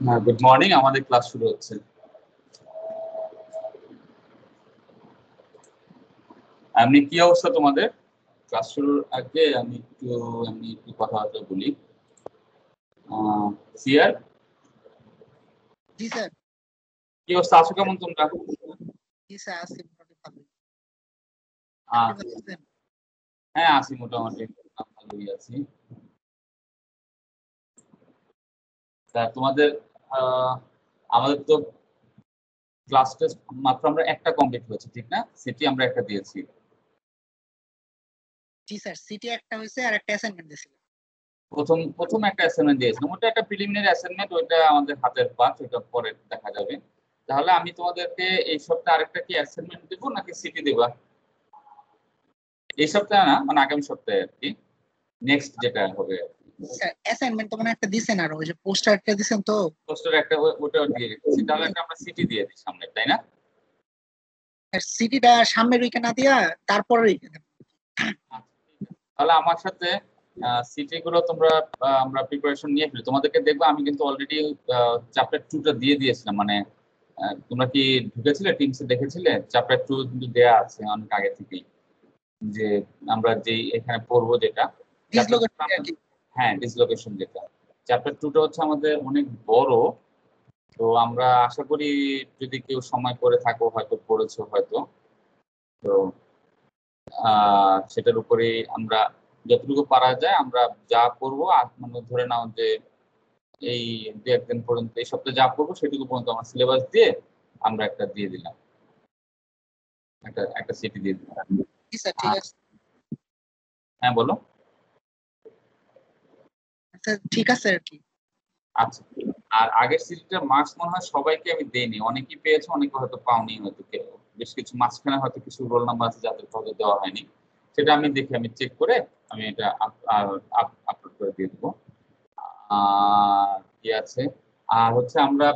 Good morning. আমাদের class শুরু হচ্ছে। এমনি কি অবস্থা তোমাদের? ক্লাস শুরুর আগে আমি একটু কথাবার্তা বলি। সিয়ার, জি স্যার। কি অবস্থা, আছো কেমন তোমরা? জি স্যার, আছি মোটামুটি ভালো। হ্যাঁ আছি মোটামুটি ভালোই আছি। তা তোমাদের আমাদের তো ক্লাস টেস্ট মাত্র আমরা একটা কমপ্লিট হয়েছে, ঠিক না? সিটি আমরা একটা দিয়েছি। জি স্যার, সিটি একটা হয়েছে আর একটা অ্যাসাইনমেন্ট দিয়েছিল। প্রথম একটা অ্যাসাইনমেন্ট দিয়েছিলাম, ওটা একটা প্রিলিমিনারি অ্যাসাইনমেন্ট, ওটা আমাদের হাতের পাঁচ, ওটা পরে দেখা যাবে। তাহলে আমি তোমাদেরকে এই সপ্তাহে আরেকটা কি অ্যাসাইনমেন্ট দেবো নাকি সিটি দেবা? এই সপ্তাহে না, মানে আগামী সপ্তাহে আর কি, নেক্সট যেটা হবে। স্যার অ্যাসাইনমেন্ট তো মানে একটা দিছেন, আর ওই যে পোস্টারটা দিছেন তো। পোস্টার একটা ওটাও দিয়ে রেখেছি, তাহলে একটা আমরা সিটি দিয়ে দিই সামনে, তাই না? সিটিটা সামনের উইকে না দিয়া তারপরের উইকে দেন। তাহলে আমার সাথে সিটি গুলো তোমরা আমরা প্রিপারেশন নিয়ে ফেলি, তোমাদেরকে দেখবো। আমি কিন্তু অলরেডি চ্যাপ্টার 2টা দিয়ে দিয়েছিলাম, মানে তোমরা কি ঢুকেছিলে টিমসে, দেখেছিলে? চ্যাপ্টার 2 কিন্তু দেয়া আছে অনেক আগে থেকেই, যে আমরা যে এখানে পড়বো যেটা ডিসলোকেশন আর কি। হ্যাঁ, ডিসলোকেশন যেটা। চ্যাপ্টার 2টা হচ্ছে আমাদের অনেক বড়, তো আমরা আশা করি যদি কেউ সময় করে থাকো, হয়তো পড়েছো হয়তো, তো সেটার উপরে আমরা যতটুকু পারা যায় আমরা যা করবো, মানে ধরে নাও যে এই দু একদিন পর্যন্ত, এই সপ্তাহে যা করবো সেটুকু পর্যন্ত আমার সিলেবাস দিয়ে আমরা একটা দিয়ে দিলাম, একটা সিটি দিয়ে দিলাম। জি স্যার, ঠিক আছে। হ্যাঁ বলো। আচ্ছা ঠিক আছে আর কি। আচ্ছা, আর আগের সিটিটার মার্কস মনে হয় সবাইকে আমি দেইনি, অনেকেই পেয়েছে, অনেকে হয়তো পাওনি, হয়তো বেশ কিছু মাঝখানে হয়তো কিছু রোল নাম্বার আছে যাদের হয়তো দেওয়া হয়নি। সেটা আমি দেখি, আমি চেক করে আমি এটা আপলোড করে দিয়ে দেবো। কি আছে, আর হচ্ছে আমরা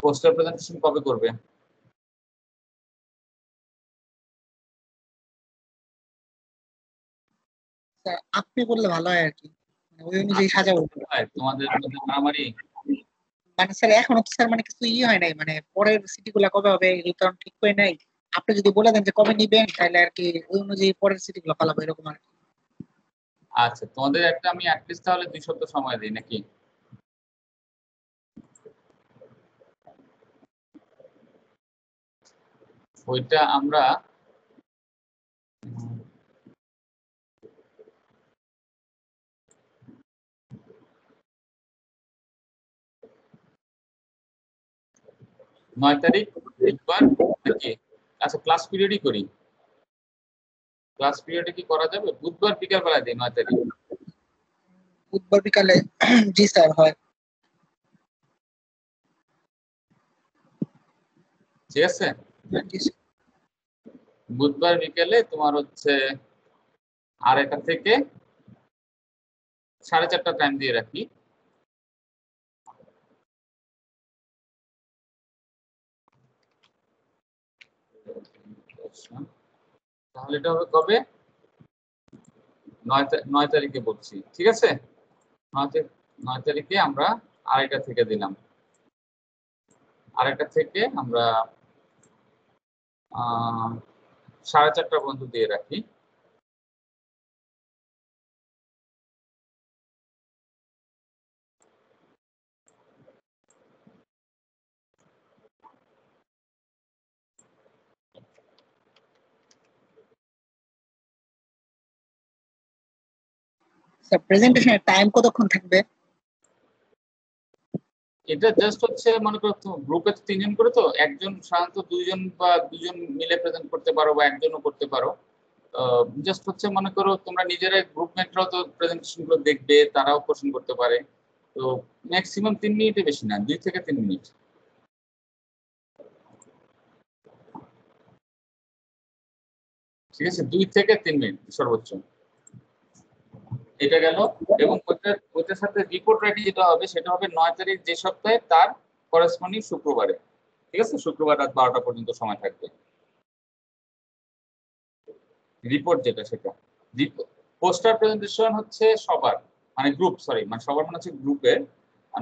পোস্টার প্রেজেন্টেশন কবে করবে? স্যার আপনি বললে ভালো হয় আর কি, মানে ওই অনুযায়ী সাজাবো। তোমাদের মধ্যে মারামারি? মানে স্যার এখনো তো স্যার মানে কিছু হয় নাই, মানে পরের সিটি গুলা কবে হবে এই কারণ ঠিক করে নাই। আপনি যদি বলে দেন যে কবে নিবেন, তাহলে আর কি ওই অনুযায়ী পরের সিটি গুলো পালাবো, এরকম আর কি। আচ্ছা, তোমাদের একটা আমি অ্যাটলিস্ট তাহলে 2 সপ্তাহ সময় দিই নাকি? ওইটা আমরা 9 তারিখ বুধবার নাকি? আচ্ছা, ক্লাস পিরিয়ডই করি। ক্লাস পিরিয়ডে কি করা যাবে? বুধবার বিকাল বেলা দিই 9 তারিখ। বুধবার বিকালে জি স্যার, হয়। ঠিক আছে, জি স্যার। বুধবার বিকেলে তোমার হচ্ছে 2:30 থেকে 4:30 টাইম দিয়ে রাখি। তাহলে এটা হবে কবে? 9 তারিখে বলছি, ঠিক আছে? 9 তারিখে আমরা 2:30 থেকে দিলাম, 2:30 থেকে আমরা 4:30 পর্যন্ত দিয়ে রাখি। স্যার প্রেজেন্টেশনের টাইম কতক্ষণ থাকবে? এটা জাস্ট হচ্ছে, মনে করো গ্রুপে তো 3 জন করে, তো একজন সাধারণত 2 জন বা 2 জন মিলে প্রেজেন্ট করতে পারো, বা একজনও করতে পারো। জাস্ট হচ্ছে মনে করো তোমরা নিজেরাই গ্রুপমেটরাও তো প্রেজেন্টেশন গুলো দেখবে, তারাও কোশ্চেন করতে পারে। তো ম্যাক্সিমাম 3 মিনিটে বেশি না, 2 থেকে 3 মিনিট। ঠিক আছে, 2 থেকে 3 মিনিট সর্বোচ্চ। এটা গেল। এবং ওটার সাথে রিপোর্ট রাইটিং যেটা হবে, সেটা হবে 9 তারিখ যে সপ্তাহে তার করেসপন্ডিং শুক্রবারে। ঠিক আছে, শুক্রবার রাত 12টা পর্যন্ত সময় থাকবে। রিপোর্ট যেটা, সেটা পোস্টার প্রেজেন্টেশন হচ্ছে সবার, মানে গ্রুপ, সরি মানে সবার মানে হচ্ছে গ্রুপের।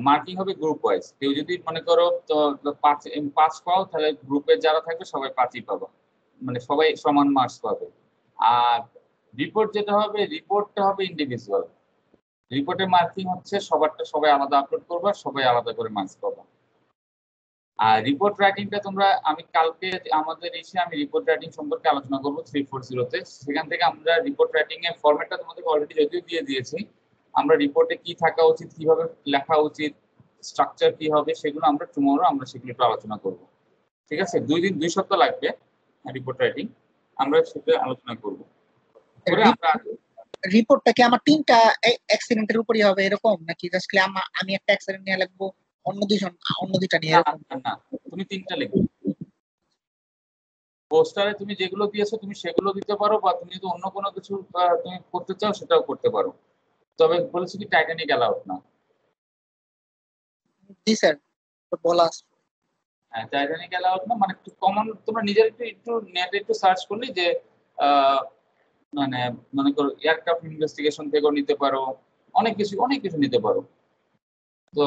মার্কিং হবে গ্রুপ ওয়াইজ। কেউ যদি মনে করো তো 5 পাও, তাহলে গ্রুপে যারা থাকবে সবাই 5ই পাবো, মানে সবাই সমান মার্কস পাবে। আর রিপোর্ট যেটা হবে, রিপোর্টটা হবে ইন্ডিভিজুয়াল। রিপোর্টের মার্কিং হচ্ছে সবারটা সবাই আলাদা আপলোড করবা, সবাই আলাদা করে মার্কস পাবা। আর রিপোর্ট রাইটিংটা তোমরা, আমি কালকে আমাদের এসে আমি রিপোর্ট রাইটিং সম্পর্কে আলোচনা করবো 340-তে। সেখান থেকে আমরা রিপোর্ট রাইটিং এর ফরম্যাটটা তোমাদেরকে অলরেডি যদিও দিয়ে দিয়েছি। আমরা রিপোর্টে কি থাকা উচিত, কিভাবে লেখা উচিত, স্ট্রাকচার কি হবে, সেগুলো আমরা টুমরো আমরা সেগুলো একটু আলোচনা করব। ঠিক আছে, 2 সপ্তাহ লাগবে রিপোর্ট রাইটিং, আমরা সেটা আলোচনা করব। করে আমরা রিপোর্টটা কি আমার 3টা অ্যাক্সিডেন্টের উপরই হবে এরকম, নাকি জাস্ট আমি একটা অ্যাক্সিডেন্ট নিয়ে লিখবো, অন্য 2টা নিয়ে এরকম? না, তুমি 3টা লিখবে। পোস্টারে তুমি যেগুলো দিয়েছো তুমি সেগুলো দিতে পারো, বা তুমি যদি অন্য কোনো কিছু তুমি করতে চাও সেটাও করতে পারো। তবে বলেছি কি টাইটানিক অ্যালাউড না। জি স্যার, বলা হ্যাঁ, টাইটানিক অ্যালাউড না, মানে একটু কমন, তোমরা নিজের একটু নেটে একটু সার্চ করলে যে মানে মনে করো এয়ারক্রাফট ইনভেস্টিগেশন থেকেও নিতে পারো, অনেক কিছু নিতে পারো। তো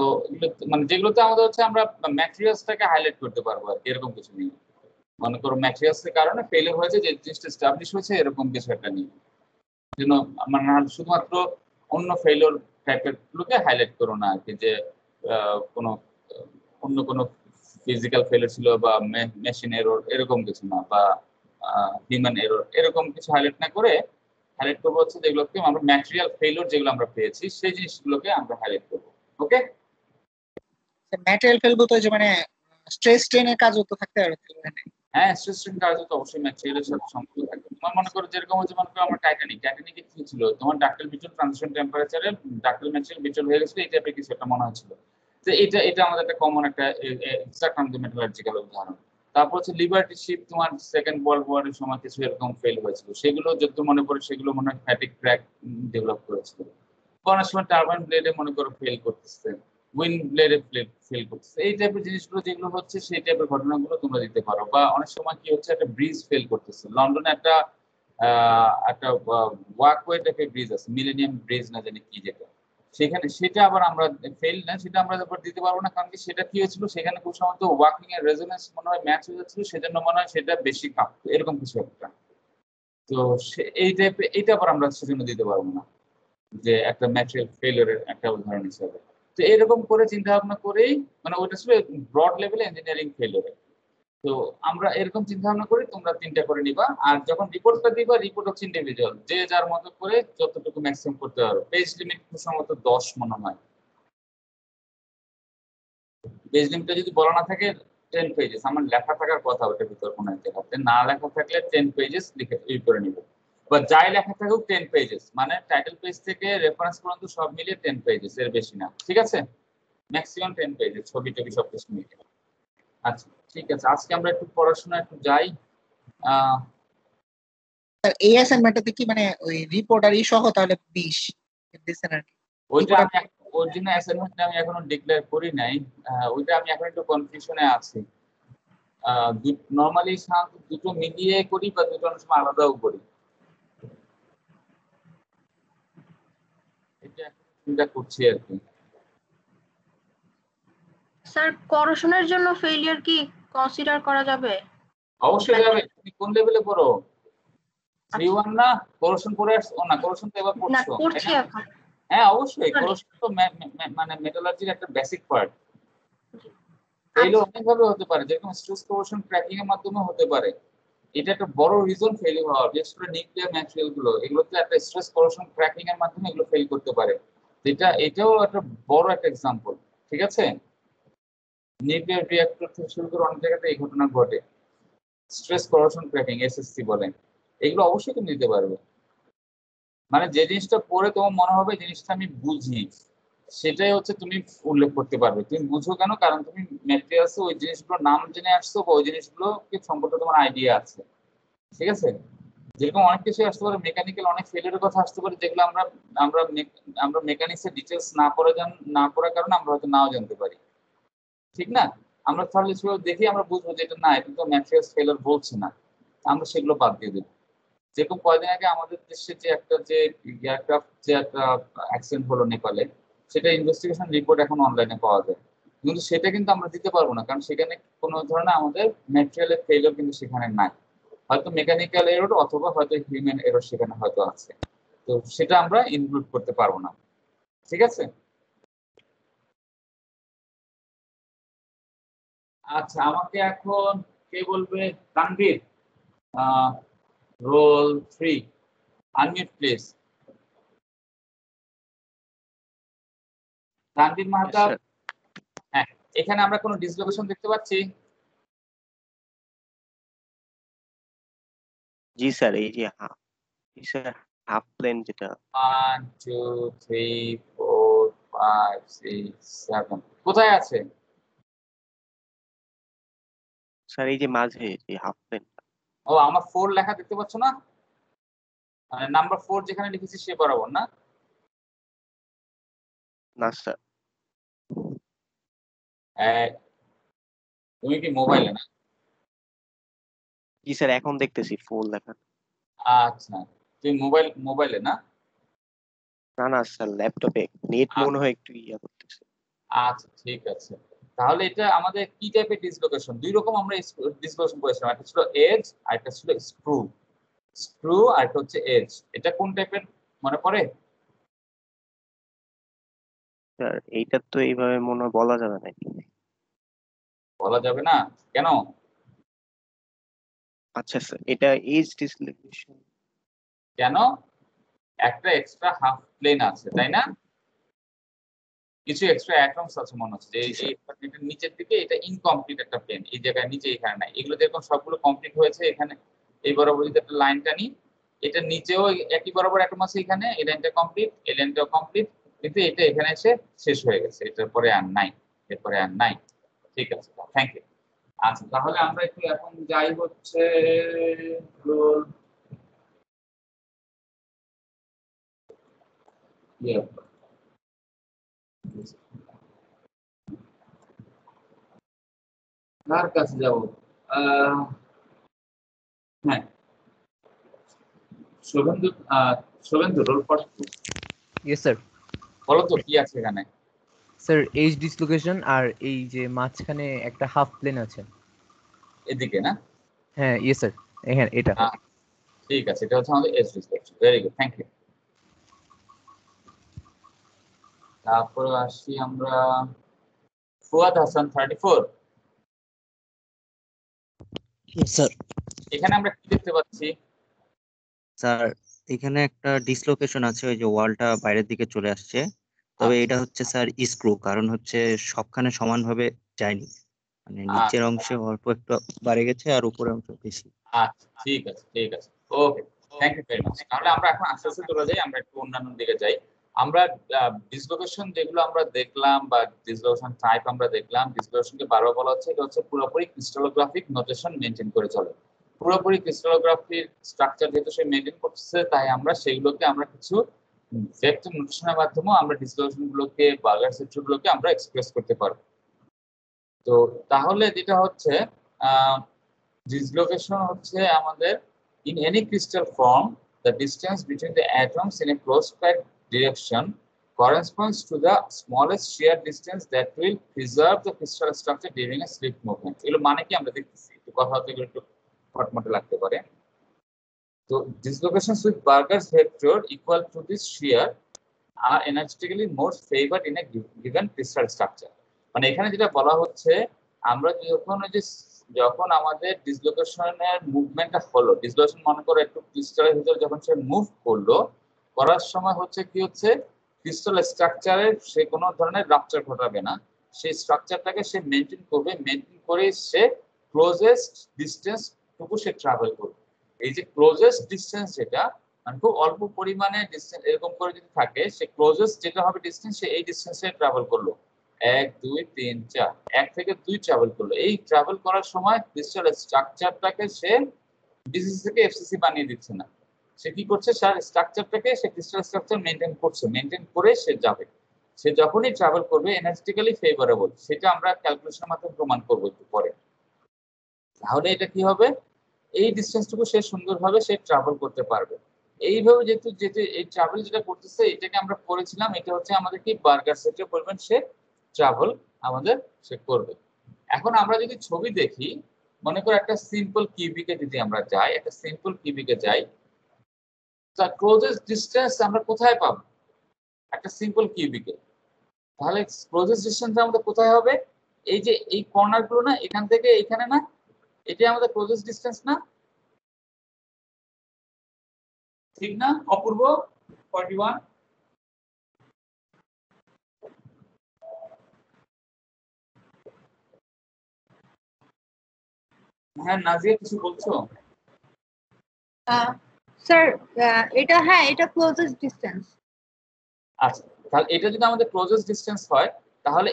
মানে যেগুলোতে আমাদের হচ্ছে আমরা ম্যাটেরিয়ালসটাকে হাইলাইট করতে পারবো আর এরকম কিছু নেই। মনে করো ম্যাটেরিয়ালসের কারণে ফেলিয়ার হয়েছে, যে জিনিসটা এস্টাবলিশ হয়েছে, এরকম কিছু একটা নিয়ে যেন মানে শুধুমাত্র অন্য ফেলিওর টাইপের গুলোকে হাইলাইট করো না আর কি, যে কোনো অন্য কোনো ফিজিক্যাল ফেলিওর ছিল বা মেশিন এরর এরকম কিছু না, বা হিউম্যান এরর এরকম কিছু হাইলাইট না করে হাইলাইট করবো হচ্ছে যেগুলোকে আমরা ম্যাটেরিয়াল ফেলিওর যেগুলো আমরা পেয়েছি সেই জিনিসগুলোকে আমরা হাইলাইট করবো। ওকে, ম্যাটেরিয়াল ফেলবো তো, যে মানে স্ট্রেস স্ট্রেনের কাজও তো থাকতে পারে তাহলে। হ্যাঁ, স্ট্রেস কাজ তো অবশ্যই ম্যাটেরিয়ালের সাথে সম্পর্ক থাকবে। তোমার মনে করো যেরকম হচ্ছে, মনে করো আমরা টাইটানিকে কি ছিল, তোমার ডাক্তার বিচুল ট্রানজিশন টেম্পারেচারে ডাক্তার ম্যাটেরিয়াল বিচুল হয়ে গেছিল, এই টাইপের কিছু একটা মনে হচ্ছিল। তো এটা আমাদের একটা কমন একটা মেটালার্জিক্যাল উদাহরণ। তারপর হচ্ছে লিবার্টি শিপ, তোমার সেকেন্ড ওয়ার্ল্ড ওয়ারের সময় কিছু এরকম ফেল হয়েছিল, সেগুলো যত মনে পড়ে সেগুলো মনে হয় ফ্যাটিক ক্র্যাক ডেভেলপ করেছিল। অনেক সময় টারবাইন ব্লেডে মনে করো ফেল করতেছে, উইন্ড ব্লেডে ফেল করতেছে, এই টাইপের জিনিসগুলো যেগুলো হচ্ছে সেই টাইপের ঘটনাগুলো তোমরা দিতে পারো। বা অনেক সময় কি হচ্ছে, একটা ব্রিজ ফেল করতেছে, লন্ডনে একটা ওয়াকওয়ে টাইপের ব্রিজ আছে, মিলেনিয়াম ব্রিজ না জানি কি, যেটা সেখানে সেটা আবার আমরা ফেল না, সেটা আমরা আবার দিতে পারবো না, কারণ কি সেটা কি হয়েছিল, সেখানে খুব সম্ভবত ওয়াকিং এর রেজোনেন্স মনে হয় ম্যাচ হয়ে যাচ্ছিল, সেজন্য মনে হয় সেটা বেশি কাঁপতো, এরকম কিছু একটা। তো এই টাইপের এইটা আবার আমরা সেজন্য দিতে পারবো না, যে একটা ম্যাটেরিয়াল ফেলিওরের একটা উদাহরণ হিসেবে। তো এরকম করে চিন্তা ভাবনা করেই, মানে ওইটা ছিল ব্রড লেভেলে ইঞ্জিনিয়ারিং ফেলিওরে। তো আমরা এরকম চিন্তা ভাবনা করি, তোমরা 3টা করে নিবা। আর যখন রিপোর্টটা দিবা, রিপোর্ট হচ্ছে ইন্ডিভিজুয়াল, যে যার মতো করে যতটুকু ম্যাক্সিমাম করতে পারো। পেজ লিমিট খুব সম্ভবত 10 মনে হয়। পেজ লিমিটটা যদি বলা না থাকে 10 পেজেস, আমার লেখা থাকার কথা ওটার ভিতর কোনো একটা জায়গাতে, না লেখা থাকলে 10 পেজেস লিখে করে নিব। বা যাই লেখা থাকুক 10 পেজেস, মানে টাইটেল পেজ থেকে রেফারেন্স পর্যন্ত সব মিলিয়ে 10 পেজেস, এর বেশি না। ঠিক আছে, ম্যাক্সিমাম 10 পেজেস, ছবি টবি সব কিছু মিলিয়ে। আচ্ছা ঠিক আছে, আজকে আমরা একটু পড়াশোনা একটু যাই। এই অ্যাসাইনমেন্টটাতে কি মানে ওই রিপোর্ট আর সহ তাহলে 20 দিচ্ছেন আর কি? ওইটা আমি ওর জন্য অ্যাসাইনমেন্ট আমি এখনো ডিক্লেয়ার করি নাই। ওইটা আমি এখন একটু কনফিউশনে আছি। নরমালি দুটো মিলিয়ে করি বা দুটো অনেক সময় আলাদাও করি, এটা এখন চিন্তা করছি আর কি। স্যার, করশনের জন্য ফেলিয়ার কি কনসিডার করা যাবে? অবশ্যই যাবে। তুমি কোন লেভেলে পড়ো? 3-1 না? করশন পড়ে আসছো? ও না, করশন তো এবার না, পড়ছো, তাই করছি না? এখন। হ্যাঁ অবশ্যই, জানি। করশন তো মানে মেটালার্জির একটা বেসিক পার্ট। আচ্ছা। ফেল অনেক ভাবে হতে পারে, যেরকম স্ট্রেস করশন ক্র্যাকিং এর মাধ্যমে হতে পারে। এটা একটা বড় রিজন ফেল হওয়ার, বিশেষ করে নিউক্লিয়ার ম্যাটেরিয়াল গুলো, এগুলোতে একটা স্ট্রেস করশন ক্র্যাকিং এর মাধ্যমে এগুলো ফেল করতে পারে। এটাও একটা বড় একটা এক্সাম্পল। ঠিক আছে, নিউক্লিয়ার রিঅ্যাক্টর থেকে শুরু করে অনেক জায়গাতে এই ঘটনা ঘটে। স্ট্রেস করশন ক্র্যাকিং, এসএসসি বলেন, এগুলো অবশ্যই তুমি দিতে পারবে। মানে যে জিনিসটা পড়ে তোমার মনে হবে জিনিসটা আমি বুঝি, সেটাই হচ্ছে তুমি উল্লেখ করতে পারবে। তুমি বুঝো কেন? কারণ তুমি ম্যাটেরিয়ালসে ওই জিনিসগুলোর নাম জেনে আসছো, বা ওই জিনিসগুলোকে সম্পর্কে তোমার আইডিয়া আছে। ঠিক আছে, যেরকম অনেক কিছু আসতে পারে, মেকানিক্যাল অনেক ফেলিয়ারের কথা আসতে পারে, যেগুলো আমরা আমরা আমরা মেকানিক্সের ডিটেলস না পড়ার কারণে আমরা হয়তো নাও জানতে পারি। ঠিক না? আমরা তাহলে সেগুলো দেখি আমরা বুঝবো যে এটা না, এটা তো ম্যাটেরিয়ালস ফেলিয়ার বলছে না, আমরা সেগুলো বাদ দিয়ে দেবো। যেরকম কয়েকদিন আগে আমাদের দেশে যে একটা এয়ারক্রাফট যে একটা অ্যাক্সিডেন্ট হলো নেপালে, সেটা ইনভেস্টিগেশন রিপোর্ট এখন অনলাইনে পাওয়া যায়, কিন্তু সেটা কিন্তু আমরা দিতে পারবো না, কারণ সেখানে কোনো ধরনের আমাদের ম্যাটেরিয়ালের ফেলিওর কিন্তু সেখানে নাই। হয়তো মেকানিক্যাল এরর অথবা হয়তো হিউম্যান এরর সেখানে হয়তো আছে, তো সেটা আমরা ইনক্লুড করতে পারবো না। ঠিক আছে। আচ্ছা, আমাকে এখন কে বলবে? Tanvir, roll 3, unmute please. Tanvir Yes, Mahtab. sir. হ্যাঁ, এখানে আমরা কোনো ডিসলোকেশন দেখতে পাচ্ছি? জি স্যার, এই যে স্যার হাফ প্লেন যেটা 1 2 3 4 5 6 7 কোথায় আছে? স্যার এই যে মাঝে যে হাফ প্লেন। ও, আমার 4 লেখা দেখতে পাচ্ছ না? মানে নাম্বার 4 যেখানে লিখেছি সে বরাবর না? না স্যার, তুমি কি মোবাইলে না? জি স্যার এখন দেখতেছি ফুল লেখা। আচ্ছা, তুমি মোবাইলে না? না না স্যার, ল্যাপটপে নেট মনে হয় একটু ইয়া করতেছে। আচ্ছা, ঠিক আছে। তাহলে এটা আমাদের কি টাইপের ডিসলোকেশন? দুই রকম আমরা ডিসলোকেশন করেছিলাম, একটা ছিল এজ আর একটা ছিল স্ক্রু। স্ক্রু আর একটা হচ্ছে এজ। এটা কোন টাইপের মনে পড়ে? স্যার এইটা তো এইভাবে মনে হয় বলা যাবে না। বলা যাবে না কেন? আচ্ছা স্যার, এটা এজ ডিসলোকেশন। কেন? একটা এক্সট্রা হাফ প্লেন আছে, তাই না? কিছু এক্সট্রা অ্যাটমস আছে মনে হচ্ছে, যে জি স্যার। এই প্লেনটার নিচের দিকে এটা ইনকমপ্লিট একটা প্লেন, এই জায়গায় নিচে এখানে নাই। এগুলো দেখুন সবগুলো কমপ্লিট হয়েছে এখানে। এই বরাবর যদি একটা লাইন টানি, এটা নিচেও একই বরাবর অ্যাটম আছে এখানে, এই লাইনটা কমপ্লিট, এই লাইনটাও কমপ্লিট, কিন্তু এটা এখানে এসে শেষ হয়ে গেছে, এটার পরে আর নাই, এরপরে আর নাই। ঠিক আছে, থ্যাংক ইউ। আচ্ছা, তাহলে আমরা একটু এখন যাই হচ্ছে ইয়ে, কার কাছে যাবো? হ্যাঁ, Shuvendu, Shuvendu roll four yes sir. বলো তো কি আছে এখানে? স্যার এইচ ডিসলোকেশন আর এই যে মাঝখানে একটা হাফ প্লেন আছে। এদিকে না? হ্যাঁ ইয়েস স্যার, হ্যাঁ এটা। ঠিক আছে, এটা হচ্ছে আমাদের edge description. Very good, thank you. তারপর আসি আমরা ফুয়াদ হাসান 34। স্যার এখানে আমরা কি দেখতে পাচ্ছি? স্যার এখানে একটা ডিসলোকেশন আছে, ওই যে ওয়ালটা বাইরের দিকে চলে আসছে, তবে আচ্ছা, এটা হচ্ছে স্যার স্ক্রু, কারণ হচ্ছে সবখানে সমানভাবে যায়নি, মানে নিচের আচ্ছা, অংশে অল্প একটু বাড়ে গেছে আর উপরের অংশ বেশি। আচ্ছা, ঠিক আছে, ঠিক আছে, ওকে, থ্যাংক ইউ ভেরি মাচ। তাহলে আমরা এখন আস্তে আস্তে চলে যাই, আমরা একটু অন্যান্য দিকে যাই। আমরা ডিসলোকেশন যেগুলো আমরা দেখলাম বা ডিসলোকেশন টাইপ আমরা দেখলাম, ডিসলোকেশনকে বারবার বলা হচ্ছে এটা হচ্ছে পুরোপুরি ক্রিস্টালোগ্রাফিক নোটেশন মেনটেন করে চলে। পুরোপুরি ক্রিস্টালোগ্রাফির স্ট্রাকচার যেহেতু সে মেনটেন করছে, তাই আমরা সেগুলোকে আমরা কিছু ভেক্টর নোটেশনের মাধ্যমে আমরা ডিসলোকেশন গুলোকে বার্গার সেক্টর গুলোকে আমরা এক্সপ্রেস করতে পারবো। তো তাহলে যেটা হচ্ছে dislocation হচ্ছে আমাদের in any crystal form the distance between the atoms in a closed packed direction corresponds to the smallest shear distance that will preserve the crystal structure during a slip movement. এগুলো মানে কি আমরা দেখতেছি, একটু কথা হতে গেলে একটু ফটমটে লাগতে পারে। তো dislocations with Burger's vector equal to this shear are energetically more favored in a given crystal structure. মানে এখানে যেটা বলা হচ্ছে, আমরা যখন আমাদের ডিসলোকেশনের মুভমেন্টটা হলো, ডিসলোকেশন মনে করো একটু ক্রিস্টালের ভিতরে যখন সে মুভ করলো, করার সময় হচ্ছে কি হচ্ছে, ক্রিস্টাল স্ট্রাকচারের সে কোনো ধরনের রাপচার ঘটাবে না, সেই স্ট্রাকচারটাকে সে মেনটেন করবে, মেনটেন করে সে ক্লোজেস্ট ডিসটেন্স টুকু সে ট্রাভেল করবে। এই যে ক্লোজেস্ট ডিসটেন্স যেটা, মানে খুব অল্প পরিমাণে ডিসটেন্স এরকম করে যদি থাকে, সে ক্লোজেস্ট যেটা হবে ডিসটেন্স, সে এই ডিসটেন্সে ট্রাভেল করলো, 1 2 3 4, 1 থেকে 2 ট্রাভেল করলো। এই ট্রাভেল করার সময় ক্রিস্টাল স্ট্রাকচারটাকে সে ডিসিসি থেকে এফসিসি বানিয়ে দিচ্ছে না, সে কি করছে, স্ট্রাকচারটাকে সে ক্রিস্টাল স্ট্রাকচার মেনটেন করছে, মেনটেন করে সে যাবে। সে যখনই ট্রাভেল করবে এনার্জেটিক্যালি ফেভারেবল, সেটা আমরা ক্যালকুলেশনের মাধ্যমে প্রমাণ করবো একটু পরে। তাহলে এটা কি হবে, এই ডিসটেন্সটুকু সে সুন্দরভাবে সে ট্রাভেল করতে পারবে। এইভাবে যেহেতু যেহেতু এই ট্রাভেল যেটা করতেছে এটাকে আমরা করেছিলাম, এটা হচ্ছে আমাদের কি বার্গার সেটে পরিমাণ সে ট্রাভেল আমাদের সে করবে। এখন আমরা যদি ছবি দেখি, মনে করো একটা সিম্পল কিউবিকে যদি আমরা যাই, একটা সিম্পল কিউবিকে যাই, তার ক্লোজেস্ট ডিসটেন্স আমরা কোথায় পাবো একটা সিম্পল কিউবিকে? তাহলে ক্লোজেস্ট ডিসটেন্স আমাদের কোথায় হবে? এই যে এই কর্নার গুলো না, এখান থেকে এখানে না, এটাই আমাদের ক্লোজেস্ট ডিসটেন্স না? ঠিক না অপূর্ব? 41। হ্যাঁ নাজিয়া কিছু বলছো? স্যার এটা হ্যাঁ এটা ক্লোজেস্ট ডিসটেন্স। আচ্ছা, তাহলে এটা যদি আমাদের ক্লোজেস্ট ডিসটেন্স হয়, তাহলে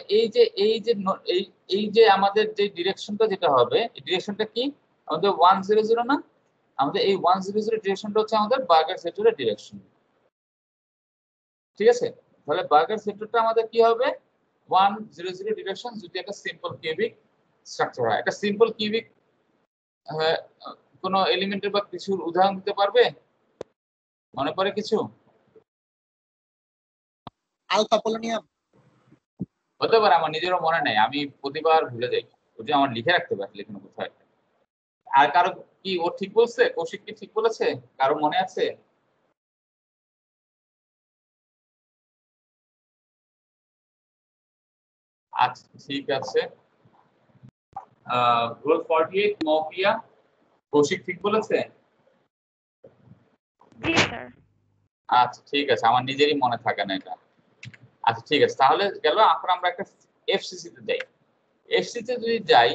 এই যে আমাদের যে ডিরেকশনটা যেটা হবে, এই ডিরেকশনটা কি আমাদের 100 না? আমাদের এই 100 ডিরেকশনটা হচ্ছে আমাদের বার্গার সেক্টরের ডিরেকশন। ঠিক আছে, তাহলে বার্গার সেক্টরটা আমাদের কি হবে? 100 ডিরেকশন যদি একটা সিম্পল কিউবিক স্ট্রাকচার হয়। একটা সিম্পল কিউবিক কোন এলিমেন্টের বা কিছুর উদাহরণ দিতে পারবে? মনে পড়ে কিছু? Alpha polonium. হতে পারে, আমার নিজেরও মনে নেই, আমি প্রতিবার ভুলে যাই। ওটা আমার লিখে রাখতে হবে লিখে কোথায়। আর কারো কি ও ঠিক বলছে? কৌশিক কি ঠিক বলেছে? কারো মনে আছে? আচ্ছা ঠিক আছে। গোল 48 মৌপিয়া, কৌশিক ঠিক বলেছে? জি স্যার। আচ্ছা ঠিক আছে, আমার নিজেরই মনে থাকে না এটা। আচ্ছা ঠিক আছে, তাহলে গেল। এখন আমরা একটা এফসিসি তে যাই। এফসি তে যদি যাই,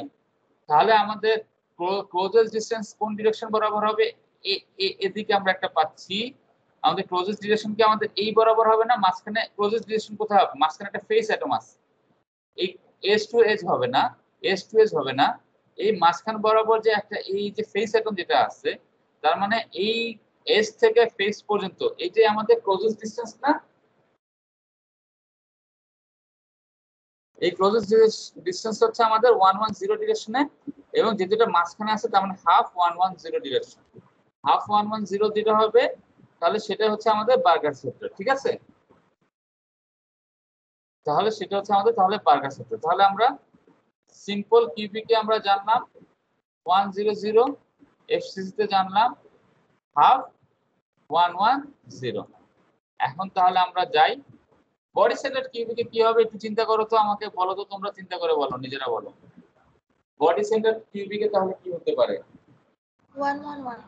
তাহলে আমাদের ক্লোজেস্ট ডিসটেন্স কোন ডিরেকশন বরাবর হবে? এদিকে আমরা একটা পাচ্ছি। আমাদের ক্লোজেস্ট ডিরেকশন কি আমাদের এই বরাবর হবে না? মাঝখানে ক্লোজেস্ট ডিরেকশন কোথায় হবে? মাঝখানে একটা ফেস অ্যাটম আছে, এই এজ টু এজ হবে না, এজ টু এজ হবে না, এই মাঝখান বরাবর যে একটা এই যে ফেস অ্যাটম যেটা আছে, তার মানে এই এজ থেকে ফেস পর্যন্ত এই যে আমাদের ক্লোজেস্ট ডিসটেন্স না? এই ক্লোজেস্ট ডিসটেন্স হচ্ছে আমাদের 110 ডিরেকশনে, এবং যেটা মাঝখানে আছে তার মানে হাফ 110 ডিরেকশন। হাফ 110 যেটা হবে, তাহলে সেটা হচ্ছে আমাদের বার্গার সেক্টর। ঠিক আছে, তাহলে সেটা হচ্ছে আমাদের তাহলে বার্গার সেক্টর। তাহলে আমরা সিম্পল কিউবিকে আমরা জানলাম 100, এফসিসি তে জানলাম হাফ 110। এখন তাহলে আমরা যাই বডি সেন্টার কিউবিকে কি হবে একটু চিন্তা করো তো, আমাকে বলো তো, তোমরা চিন্তা করে বলো, নিজেরা বলো। বডি সেন্টার কিউবিকে তাহলে কি হতে পারে? 111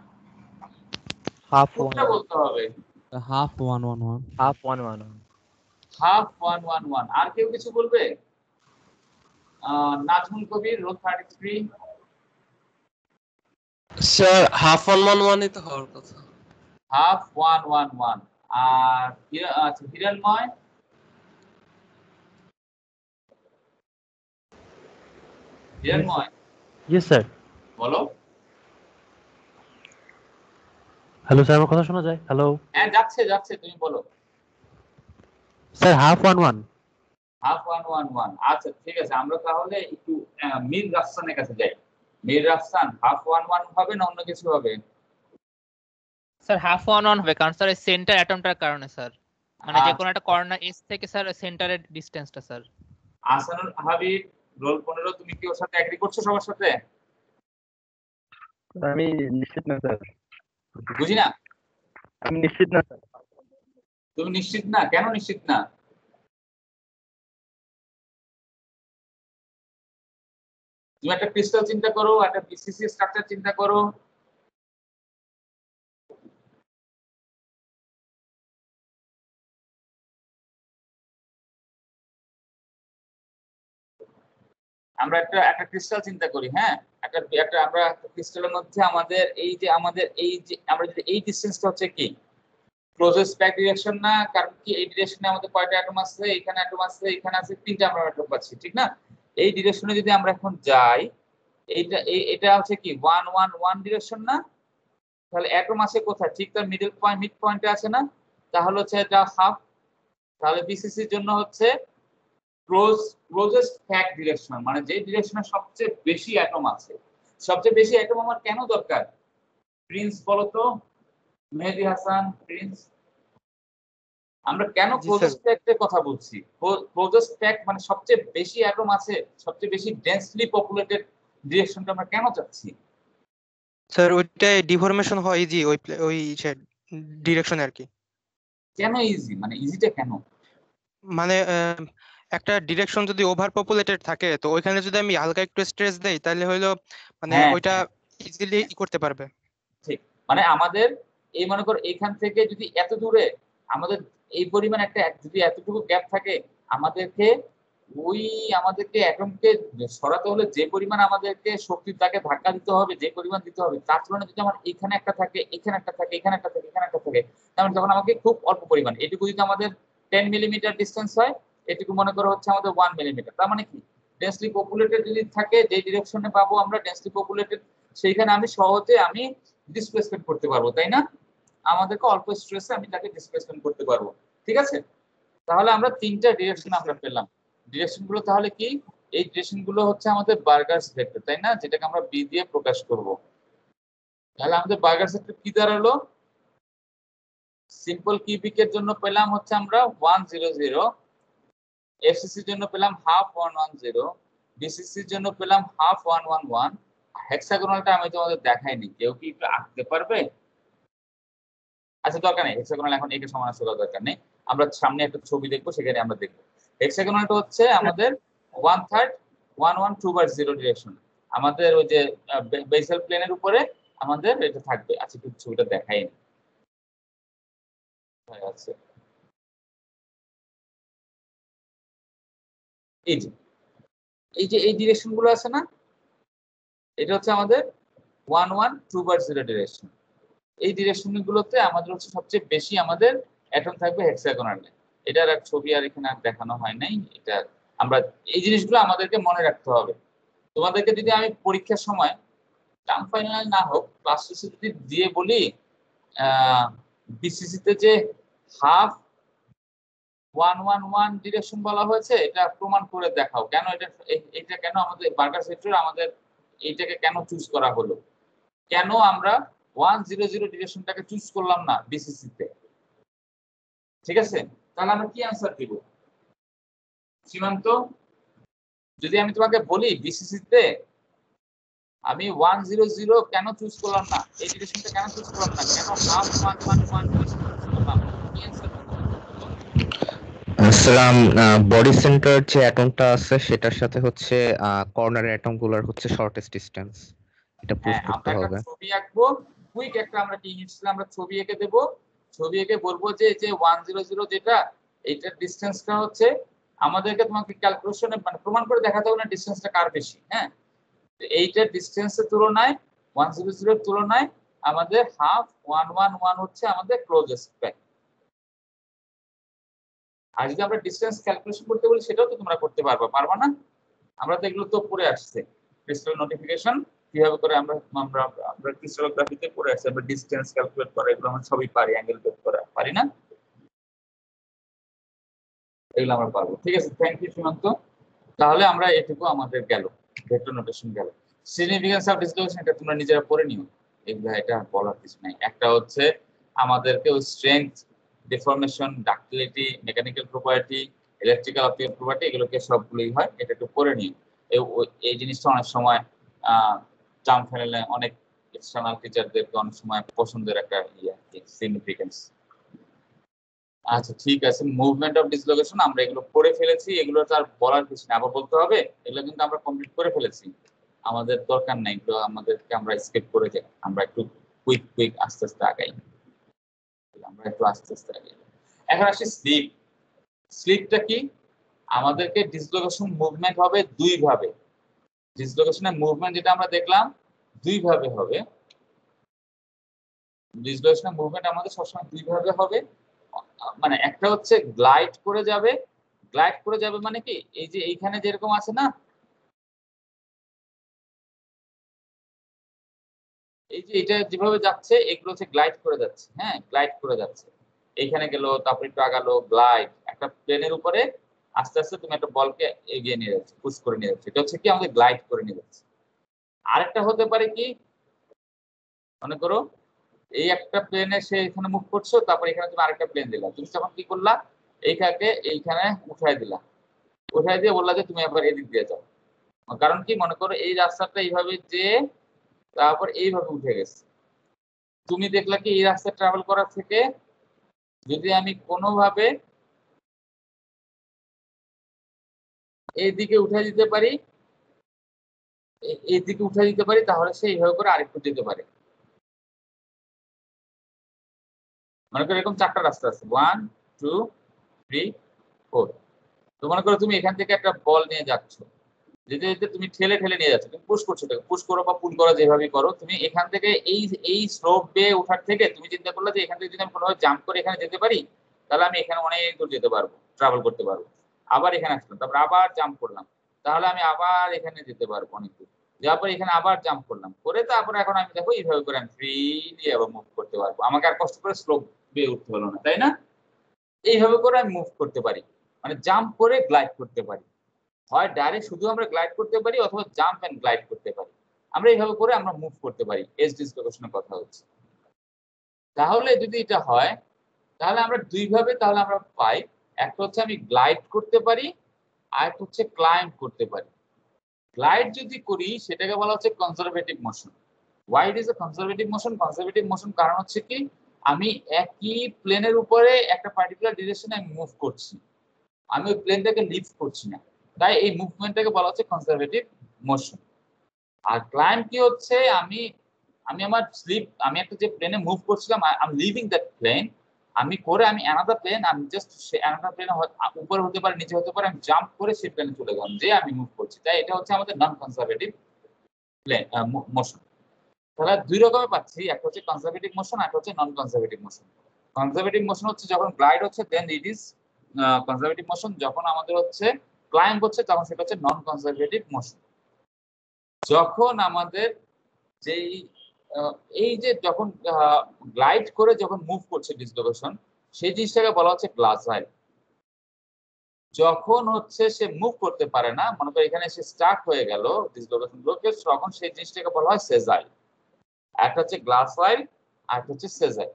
হাফ কোনটা বলতে হবে? half 111. হাফ 111। হাফ 111। আর কেউ কিছু বলবে? নাজমুল কবির, রোল 33। স্যার হাফ 111 তো হওয়ার কথা। হাফ 111। আর আচ্ছা হিরণময়? হিরণময় জি স্যার। বলো। হ্যালো স্যার, আমার কথা শোনা যায়? হ্যালো হ্যাঁ যাচ্ছে যাচ্ছে, তুমি বলো। Sir, half 11। হাফ 111। আচ্ছা ঠিক আছে, আমরা তাহলে একটু মীর রাফসানের কাছে যাই। মীর রাফসান, হাফ 111 হবে না অন্য কিছু হবে? স্যার হাফ 111 হবে, কারণ স্যার সেন্টার অ্যাটমটার কারণে স্যার, মানে যে কোনো একটা কর্নার এস থেকে স্যার সেন্টারের ডিসটেন্সটা স্যার। আসানুল হাবিব, রোল 15, তুমি কি ওর সাথে এগ্রি করছো সবার সাথে? আমি নিশ্চিত না স্যার। বুঝি না। আমি নিশ্চিত না স্যার। তুমি নিশ্চিত না? কেন নিশ্চিত না? তুমি একটা ক্রিস্টাল চিন্তা করো, একটা বিসিসি স্ট্রাকচার চিন্তা করো। আমরা একটা ক্রিস্টাল চিন্তা করি। হ্যাঁ, আমরা ক্রিস্টালের মধ্যে আমাদের এই যে আমরা যদি এই ডিসটেন্সটা হচ্ছে কি ক্লোজেস্ট ব্যাক ডিরেকশন না? কারণ কি এই ডিরেকশনে আমাদের কয়টা অ্যাটম আছে? এখানে অ্যাটম আছে, এখানে আছে, 3টা আমরা অ্যাটম পাচ্ছি, ঠিক না? এই ডিরেকশনে যদি আমরা এখন যাই, এটা হচ্ছে কি 111 ডিরেকশন না? তাহলে অ্যাটম আছে কোথায়? ঠিক তার মিড পয়েন্টে আছে না? তাহলে হচ্ছে এটা হাফ। তাহলে বিসিসির জন্য হচ্ছে ক্লোজেস্ট ব্যাক ডিরেকশন, মানে যে ডিরেকশনে সবচেয়ে বেশি অ্যাটম আছে। সবচেয়ে বেশি অ্যাটম আমার কেন দরকার? প্রিন্স বলো তো। মেহেদী হাসান, প্রিন্স। আমরা কেন জি, ক্লোজেস্ট স্যার। ফ্যাক্টের কথা বলছি? ক্লোজেস্ট ফ্যাক্ট মানে সবচেয়ে বেশি অ্যাটম আছে, সবচেয়ে বেশি ডেন্সলি পপুলেটেড ডিরেকশনটা আমরা কেন চাচ্ছি? স্যার ওইটাই ডিফরমেশন হয় ইজি ওই ডিরেকশনে আর কি। কেন ইজি, মানে ইজিটা কেন? মানে একটা ডিরেকশন যদি ওভার পপুলেটেড থাকে তো ওইখানে যদি আমি হালকা একটু স্ট্রেস দেই তাহলে হইলো মানে হ্যাঁ, ওইটা ইজিলি করতে পারবে। ঠিক। মানে আমাদের এই মনে করো এখান থেকে যদি এত দূরে আমাদের এই পরিমাণ একটা যদি এতটুকু গ্যাপ থাকে, আমাদেরকে আমাদেরকে অ্যাটমকে সরাতে হলে যে পরিমাণ আমাদেরকে শক্তি তাকে ধাক্কা দিতে হবে, যে পরিমাণ দিতে হবে, তার তুলনায় যদি আমার এখানে একটা থাকে, এখানে একটা থাকে, এখানে একটা থাকে, এখানে একটা থাকে, তাহলে তখন আমাকে খুব অল্প পরিমাণ, এটুকু যদি আমাদের 10 মিলিমিটার ডিস্টেন্স হয়, এটুকু মনে করো হচ্ছে আমাদের 1 মিলিমিটার। তার মানে কি ডেন্সলি পপুলেটেড যদি থাকে, যে ডিরেকশনে পাবো আমরা ডেন্সলি পপুলেটেড, সেইখানে আমি সহজে আমি ডিসপ্লেসমেন্ট করতে পারবো, তাই না? আমাদেরকে অল্প স্ট্রেসে আমি তাকে ডিসপ্লেসমেন্ট করতে পারবো। ঠিক আছে, তাহলে আমরা তিনটা ডিরেকশন আমরা পেলাম। ডিরেকশন গুলো তাহলে কি? এই ডিরেকশন গুলো হচ্ছে আমাদের বার্গার্স ভেক্টর, তাই না, যেটাকে আমরা বি দিয়ে প্রকাশ করব। তাহলে আমাদের বার্গার্স ভেক্টর কি দাঁড়ালো? সিম্পল কিউবিকের জন্য পেলাম হচ্ছে আমরা 100, এফসিসি এর জন্য পেলাম 1/2 110, বিসিসি এর জন্য পেলাম 1/2 111। হেক্সাগোনালটা আমি তোমাদের দেখাইনি, কেউ কি একটু আঁকতে পারবে? আচ্ছা দরকার নেই, হেক্সাগোনাল এখন একে সমানুপাত করার দরকার নেই, আমরা সামনে একটা ছবি দেখবো, সেখানে আমরা দেখবো। হেক্সাগোনালটা হচ্ছে আমাদের 1/3 112/0 ডিরেকশন, আমাদের ওই যে বেসাল প্লেনের উপরে আমাদের এটা থাকবে। আচ্ছা একটু ছবিটা দেখাই আছে, এই যে এই ডিরেকশন গুলো আছে না, এটা হচ্ছে আমাদের 112/0 ডিরেকশন। এই ডিরেকশন গুলোতে আমাদের হচ্ছে সবচেয়ে বেশি আমাদের অ্যাটম থাকবে হেক্সাগোনালে। এটার এক ছবি আর এখানে আর দেখানো হয় নাই। এটা আমরা এই জিনিসগুলো আমাদেরকে মনে রাখতে হবে। তোমাদেরকে যদি আমি পরীক্ষার সময় টার্ম ফাইনাল না হোক ক্লাস শেষে যদি দিয়ে বলি বিসিসি তে যে 1/2 111 ডিরেকশন বলা হয়েছে, এটা প্রমাণ করে দেখাও, কেন এটা কেন আমাদের বার্গার সেক্টর আমাদের এইটাকে কেন চুজ করা হলো, কেন আমরা 100 ডিরেকশনটাকে চুজ করলাম না বিসিসি তে? ঠিক আছে, তাহলে আমরা কি অ্যানসার দিব? সীমান্ত, যদি আমি তোমাকে বলি বিসিসি তে আমি 100 কেন চুজ করলাম না, এই ডিরেকশনটা কেন চুজ করলাম না, কেন 1/2 111 ডিরেকশন চুজ করলাম, কি অ্যানসার দিব? স্যার বডি সেন্টার যে অ্যাটমটা আছে সেটার সাথে হচ্ছে কর্নার অ্যাটম গুলার হচ্ছে শর্টেস্ট ডিসটেন্স, এটা প্রুফ হ্যাঁ, করতে আমরা একটা হবে। ছবি আঁকবো, কুইক একটা আমরা কি ইউনিট ছিল, আমরা ছবি এঁকে দেবো, ছবি এঁকে বলবো যে 100 যেটা এইটার ডিসটেন্সটা হচ্ছে আমাদেরকে তোমাকে ক্যালকুলেশনে মানে প্রমাণ করে দেখাতে হবে না ডিসটেন্সটা কার বেশি। হ্যাঁ, এইটার ডিসটেন্সের তুলনায় 100 এর তুলনায় আমাদের 1/2 111 হচ্ছে আমাদের ক্লোজেস্ট ফ্যাক্ট। আর যদি আমরা ডিসটেন্স ক্যালকুলেশন করতে বলি সেটাও তো তোমরা করতে পারবা না? আমরা তো এগুলো তো পড়ে আসছে, ক্রিস্টাল নোটিফিকেশন কিভাবে করে আমরা আমরা আমরা ক্রিস্টালোগ্রাফিতে পড়ে আসছে, আমরা ডিসটেন্স ক্যালকুলেট করা এগুলো আমরা সবই পারি, অ্যাঙ্গেল বের করা পারি না? এগুলো আমরা পারবো। ঠিক আছে, থ্যাংক ইউ সীমান্ত। তাহলে আমরা এটুকু আমাদের গেল, ভেক্টর নোটেশন গেল। সিগনিফিকেন্স অফ ডিসলোকেশন এটা তোমরা নিজেরা পড়ে নিও, এগুলো এটা বলার কিছু নাই। একটা হচ্ছে আমাদেরকে ওই strength, deformation, ductility, mechanical property, electrical optical property, এগুলোকে সবগুলোই হয়, এটা একটু পড়ে নিও। এই জিনিসটা অনেক সময় টার্ম ফাইনালে অনেক এক্সটার্নাল টিচারদেরকে অনেক সময় পছন্দের একটা সিগনিফিকেন্স। আচ্ছা ঠিক আছে, মুভমেন্ট অফ ডিসলোকেশন আমরা এগুলো পড়ে ফেলেছি, এগুলো তো আর বলার কিছু না, আবার বলতে হবে? এগুলো কিন্তু আমরা কমপ্লিট করে ফেলেছি, আমাদের দরকার নাই, এগুলো আমাদেরকে আমরা স্কিপ করে যাই, আমরা একটু কুইক আস্তে আস্তে আগাই, আমরা একটু আস্তে আস্তে আগাই। এখন আসি স্লিপ। স্লিপটা কি? আমাদেরকে ডিসলোকেশন মুভমেন্ট হবে দুই ভাবে। ডিসলোকেশনের মুভমেন্ট যেটা আমরা দেখলাম দুই ভাবে হবে। ডিসলোকেশনের মুভমেন্ট আমাদের সবসময় দুই ভাবে হবে, মানে একটা হচ্ছে গ্লাইড করে যাবে। গ্লাইড করে যাবে মানে কি, এই যে এইখানে যেরকম আছে না, এই যে এটা যেভাবে যাচ্ছে এগুলো হচ্ছে গ্লাইড করে যাচ্ছে। হ্যাঁ, গ্লাইড করে যাচ্ছে, এইখানে গেল, তারপর একটু আগালো, গ্লাইড। একটা প্লেনের উপরে আস্তে আস্তে তুমি একটা বলকে এগিয়ে নিয়ে যাচ্ছে, পুশ করে নিয়ে যাচ্ছে, এটা হচ্ছে কি আমাদের গ্লাইড করে নিয়ে যাচ্ছে। আরেকটা হতে পারে কি, মনে করো এই একটা প্লেনে সে এখানে মুভ করছো, তারপর এখানে তুমি আরেকটা প্লেন দিলা, তুমি তখন কি করলা, এইখানে উঠাই দিলা, উঠাই দিয়ে বললা যে তুমি আবার এদিক দিয়ে যাও। কারণ কি, মনে করো এই রাস্তাটা এইভাবে যে তারপর এইভাবে উঠে গেছে, তুমি দেখলা কি এই রাস্তা ট্রাভেল করার থেকে যদি আমি কোনোভাবে এইদিকে উঠে দিতে পারি, এইদিকে উঠে দিতে পারি, তাহলে সে এইভাবে করে আরেকটু যেতে পারে। মনে করো এরকম 4টা রাস্তা আছে, 1 2 3 4। তো মনে করো তুমি এখান থেকে একটা বল নিয়ে যাচ্ছ, যেতে যেতে তুমি ঠেলে ঠেলে নিয়ে যাচ্ছ, তুমি পুশ করছো, পুশ করো বা পুল করো, যেভাবেই করো, তুমি এখান থেকে এই স্লোপ বেয়ে ওঠার থেকে তুমি চিন্তা করলে যে এখান থেকে যদি আমি কোনোভাবে জাম্প করে এখানে যেতে পারি, তাহলে আমি এখানে অনেক দূর যেতে পারবো, ট্রাভেল করতে পারবো। আবার এখানে আসলাম, তারপর আবার জাম্প করলাম, তাহলে আমি আবার এখানে যেতে পারবো অনেক দূর, যাওয়ার পর এখানে আবার জাম্প করলাম, করে তারপর এখন আমি দেখো এইভাবে করে আমি ফ্রিলি আবার মুভ করতে পারবো, আমাকে আর কষ্ট করে স্লোপ বেয়ে উঠতে হলো না, তাই না? এইভাবে করে আমি মুভ করতে পারি, মানে জাম্প করে গ্লাইড করতে পারি, হয় ডাইরেক্ট শুধু আমরা গ্লাইড করতে পারি অথবা জাম্প এন্ড গ্লাইড করতে পারি। আমরা এইভাবে করে আমরা মুভ করতে পারি, এজ ডিসলোকেশনের কথা হচ্ছে। তাহলে যদি এটা হয়, তাহলে আমরা দুইভাবে তাহলে আমরা পাই, একটা হচ্ছে আমি গ্লাইড করতে পারি, আর একটা হচ্ছে ক্লাইম্ব করতে পারি। গ্লাইড যদি করি সেটাকে বলা হচ্ছে conservative motion. Why it is a conservative motion? Conservative motion কারণ হচ্ছে কি, আমি একই প্লেনের উপরে একটা পার্টিকুলার ডিরেকশনে আমি মুভ করছি, আমি ওই প্লেনটাকে লিফট করছি না, তাই এই মুভমেন্টটাকে বলা হচ্ছে কনজারভেটিভ মোশন। আর ক্লাইম্ব কি হচ্ছে, আমি আমার আমি একটা যে প্লেনে মুভ করছিলাম, I am leaving that plane, আমি অ্যানাদার প্লেন, আমি জাস্ট অ্যানাদার প্লেন উপরে হতে পারে নিচে হতে পারে, আমি জাম্প করে সেই প্লেনে চলে গেলাম, যে আমি মুভ করছি, তাই এটা হচ্ছে আমাদের নন কনজারভেটিভ প্লেন মোশন। তাহলে দুই রকমের পাচ্ছি, একটা হচ্ছে কনজারভেটিভ মোশন, আর একটা হচ্ছে নন কনজারভেটিভ মোশন। কনজারভেটিভ মোশন হচ্ছে যখন গ্লাইড হচ্ছে দেন ইট ইজ কনজারভেটিভ মোশন, যখন আমাদের হচ্ছে ক্লাইম্ব হচ্ছে তখন সেটা হচ্ছে নন কনজারভেটিভ মোশন। যখন আমাদের যেই এই যে যখন গ্লাইড করে যখন মুভ করছে ডিসলোকেশন, সেই জিনিসটাকে বলা হচ্ছে গ্লাসাইল। যখন হচ্ছে সে মুভ করতে পারে না, মনে করো এখানে সে স্টাক হয়ে গেল ডিসলোকেশন ব্লকে, তখন সেই জিনিসটাকে বলা হয় সেজাইল। একটা হচ্ছে গ্লাসাইল আর একটা হচ্ছে সেজাইল।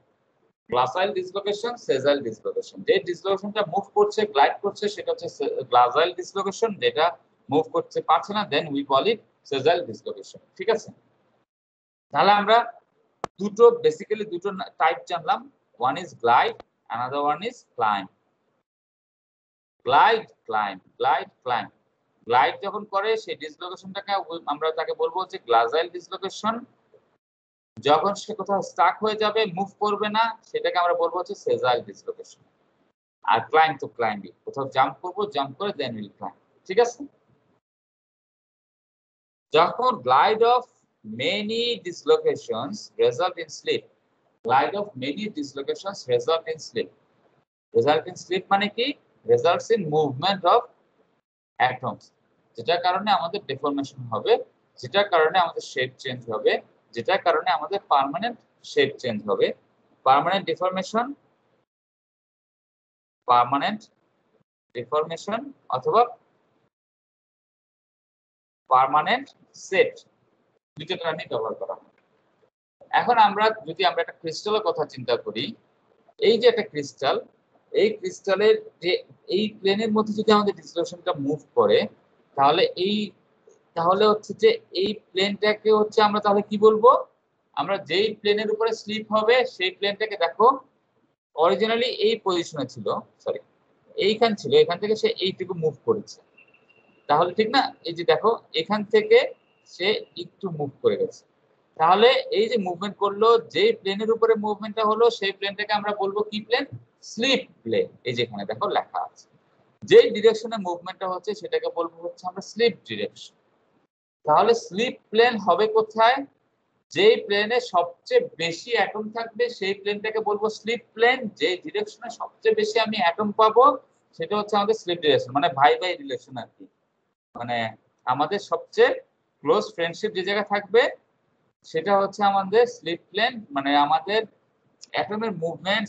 গ্লাসাইল ডিসলোকেশন, সেজাইল ডিসলোকেশন। যে ডিসলোকেশনটা মুভ করছে গ্লাইড করছে সেটা হচ্ছে গ্লাসাইল ডিসলোকেশন, যেটা মুভ করতে পারছে না then we call it sessile dislocation. ঠিক আছে, তাহলে আমরা বেসিক্যালি দুটো টাইপ জানলাম, one is glide, another one is climb. Glide climb, glide climb. Glide যখন করে সেই ডিসলোকেশনটাকে আমরা তাকে বলবো হচ্ছে গ্লাসাইল ডিসলোকেশন। যখন সে কোথাও স্টাক হয়ে যাবে, মুভ করবে না, সেটাকে আমরা বলবো হচ্ছে সেজাইল ডিসলোকেশন। আর ক্লাইম্ব তো ক্লাইম্বিং, কোথাও জাম্প করবো, জাম্প করে দেন উইল ক্লাইম্ব। ঠিক আছে, যখন glide of many dislocations result in sleep, glide of many dislocations result in sleep. Result in sleep মানে কি? Results in movement of atoms, যেটার কারণে আমাদের deformation হবে, যেটার কারণে আমাদের shape change হবে, যেটার কারণে আমাদের permanent shape change হবে। Permanent deformation অথবা পার্মানেন্ট সেট, দুটো টার্মই ব্যবহার করা হয়। এখন আমরা একটা ক্রিস্টালের কথা চিন্তা করি, এই যে একটা ক্রিস্টাল, এই ক্রিস্টালের যে এই প্লেনের মধ্যে যদি আমাদের ডিসলোকেশনটা মুভ করে, তাহলে হচ্ছে যে এই প্লেনটাকে হচ্ছে আমরা তাহলে কি বলবো, আমরা যেই প্লেনের উপরে স্লিপ হবে সেই প্লেনটাকে দেখো অরিজিনালি এই পজিশনে ছিল, সরি এইখান ছিল, এখান থেকে সে এইটুকু মুভ করেছে, তাহলে ঠিক না? এই যে দেখো এখান থেকে সে একটু মুভ করে গেছে, তাহলে এই যে মুভমেন্ট করলো, যে প্লেনের উপরে মুভমেন্টটা হলো সেই প্লেনটাকে আমরা বলবো কি প্লেন? Slip plane. এই যে এখানে দেখো লেখা আছে, যে ডিরেকশনে মুভমেন্টটা হচ্ছে সেটাকে বলবো হচ্ছে আমরা স্লিপ ডিরেকশন। তাহলে স্লিপ প্লেন হবে কোথায়? যেই প্লেনে সবচেয়ে বেশি অ্যাটম থাকবে সেই প্লেনটাকে বলবো স্লিপ প্লেন। যে ডিরেকশনে সবচেয়ে বেশি আমি অ্যাটম পাবো সেটা হচ্ছে আমাদের স্লিপ ডিরেকশন, মানে ভাই ভাই রিলেশন আর কি, মানে আমাদের সবচেয়ে ক্লোজ ফ্রেন্ডশিপ যে জায়গা থাকবে সেটা হচ্ছে আমাদের স্লিপ প্লেন। মানে আমাদের অ্যাটমের মুভমেন্ট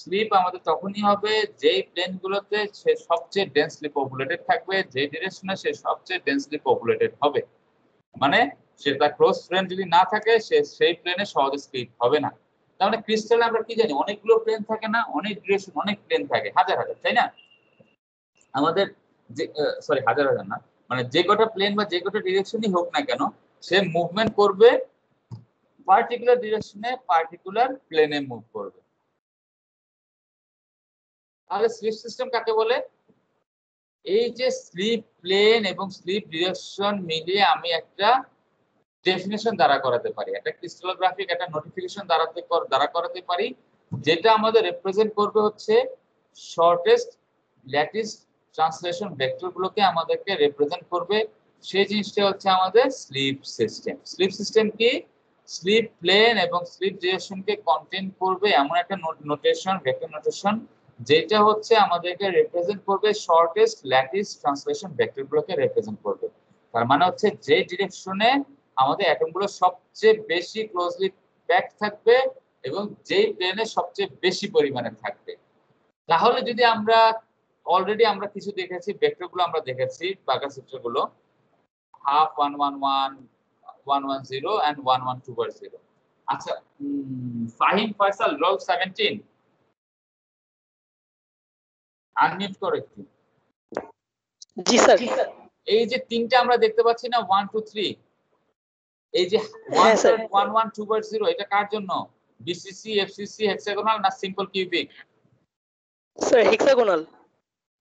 স্লিপ আমাদের তখনই হবে যেই প্লেনগুলোতে সে সবচেয়ে ডেন্সলি পপুলেটেড থাকবে, যে ডিরেকশনে সে সবচেয়ে ডেন্সলি পপুলেটেড হবে, মানে সে তার ক্লোজ ফ্রেন্ড যদি না থাকে সে সেই প্লেনে সহজে স্লিপ হবে না। তার মানে ক্রিস্টালে আমরা কি জানি অনেকগুলো প্লেন থাকে না, অনেক ডিরেকশন, অনেক প্লেন থাকে, হাজার হাজার, তাই না? আমাদের যে সরি হাজার হাজার না, মানে যে কটা প্লেন বা যে কটা ডিরেকশনই হোক না কেন, সে মুভমেন্ট করবে পার্টিকুলার ডিরেকশনে, পার্টিকুলার প্লেনে মুভ করবে। তাহলে স্লিপ সিস্টেম কাকে বলে? এই যে স্লিপ প্লেন এবং স্লিপ ডিরেকশন মিলিয়ে আমি একটা ডেফিনেশন দ্বারা করাতে পারি, একটা ক্রিস্টালোগ্রাফিক একটা নোটিফিকেশন দ্বারা করাতে পারি, যেটা আমাদের রিপ্রেজেন্ট করবে হচ্ছে শর্টেস্ট ল্যাটিস ট্রান্সলেশন ভেক্টর গুলোকে আমাদেরকে রিপ্রেজেন্ট করবে। সেই জিনিসটা হচ্ছে আমাদের স্লিপ সিস্টেম। স্লিপ সিস্টেম কি? স্লিপ প্লেন এবং স্লিপ ডিরেকশনকে কন্টেইন করবে এমন একটা নোটেশন, ভেক্টর নোটেশন, যেটা হচ্ছে আমাদেরকে রিপ্রেজেন্ট করবে শর্টেস্ট ল্যাটিস ট্রান্সলেশন ভেক্টর গুলোকে রিপ্রেজেন্ট করবে। তার মানে হচ্ছে যে ডিরেকশনে আমাদের অ্যাটমগুলো সবচেয়ে বেশি ক্লোজলি প্যাকড থাকবে এবং যেই প্লেনে সবচেয়ে বেশি পরিমাণে থাকবে। তাহলে যদি আমরা অলরেডি আমরা কিছু দেখেছি, ভেক্টরগুলো আমরা দেখেছি, বাঁকা সূত্রগুলো 1/2 1 1 1 1 0 and 1 1 2/0। আচ্ছা, ফাহিম ফয়সাল, রোল 17, আনমিউট করো একটু। জি স্যার। এই যে তিনটা আমরা দেখতে পাচ্ছি না 1 2 3, এই যে 1 1 2/0, এটা কার জন্য? বিসিসি, এফসিসি, হেক্সাগোনাল না সিম্পল কিউবিক? Sir hexagonal.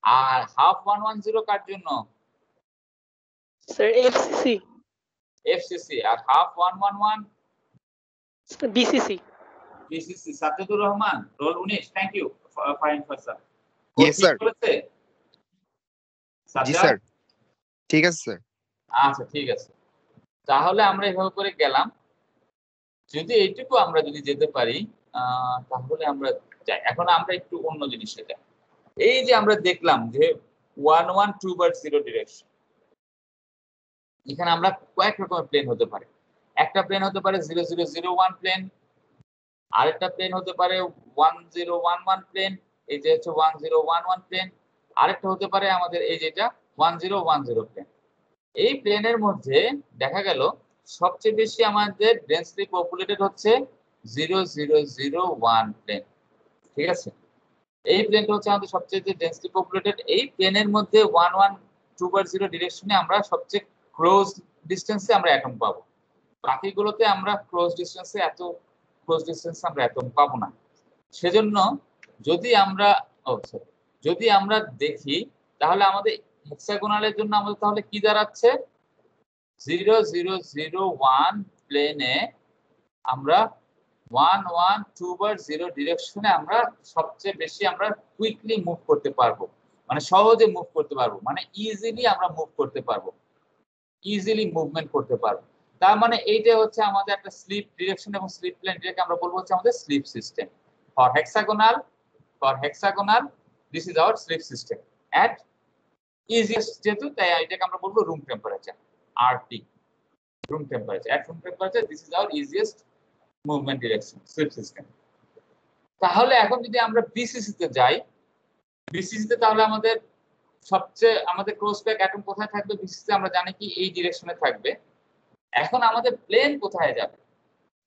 আর 1/2 1 1 0 কার জন্য? Sir FCC. এফসিসি। আর 1/2 1 1 1 BCC. BCC. Sajjadur Rahman, roll 19, thank you fine Faisal. Yes sir. জি সাজ্জাদ? স্যার, ঠিক আছে স্যার। আচ্ছা ঠিক আছে, তাহলে আমরা এভাবে করে গেলাম। যদি এইটুকু আমরা যদি যেতে পারি তাহলে আমরা যাই। এখন আমরা একটু অন্য জিনিসে যাই। এই যে আমরা দেখলাম যে 1 1 2/0 ডিরেকশন, এখানে আমরা কয়েক রকমের প্লেন হতে পারে। একটা প্লেন হতে পারে 0 0 0 1 প্লেন, আরেকটা প্লেন হতে পারে 1 0 1 1 প্লেন, এই যে হচ্ছে 1 0 1 1 প্লেন, আরেকটা হতে পারে আমাদের এই যেটা 1 0 1 0 প্লেন। এই প্লেনের মধ্যে দেখা গেল সবচেয়ে বেশি আমাদের ডেন্সলি পপুলেটেড হচ্ছে 0 0 0 1 প্লেন, ঠিক আছে? এই প্লেনটা হচ্ছে আমাদের সবচেয়ে ডেন্সলি পপুলেটেড। এই প্লেনের মধ্যে 1 1 2/0 ডিরেকশনে আমরা সবচেয়ে ক্লোজ ডিসটেন্সে আমরা অ্যাটম পাবো। বাকিগুলোতে আমরা ক্লোজ ডিসটেন্সে আমরা অ্যাটম পাবো না। সেজন্য যদি আমরা দেখি তাহলে আমাদের হেক্সাগোনালের জন্য আমাদের তাহলে কি দাঁড়াচ্ছে? 0 0 0 1 প্লেনে আমরা 1 1 2/0 ডিরেকশনে আমরা সবচেয়ে বেশি আমরা কুইকলি মুভ করতে পারবো, মানে সহজে মুভ করতে পারবো, মানে ইজিলি আমরা মুভ করতে পারবো, ইজিলি মুভমেন্ট করতে পারবো। তার মানে এইটা হচ্ছে আমাদের একটা স্লিপ ডিরেকশন এবং স্লিপ প্লেন, যেটাকে আমরা বলবো হচ্ছে আমাদের slip system. For hexagonal this is our slip system at easiest, যেহেতু তাই এটাকে আমরা বলবো room temperature, RT, room temperature. At room temperature this is our easiest movement direction, slip system. তাহলে এখন যদি আমরা বিসিসি তে যাই, বিসিসি তে তাহলে আমাদের ক্লোজ প্যাক অ্যাটম কোথায় থাকবে? বিসিসি আমরা জানি কি এই ডিরেকশনে থাকবে। এখন আমাদের প্লেন কোথায় যাবে?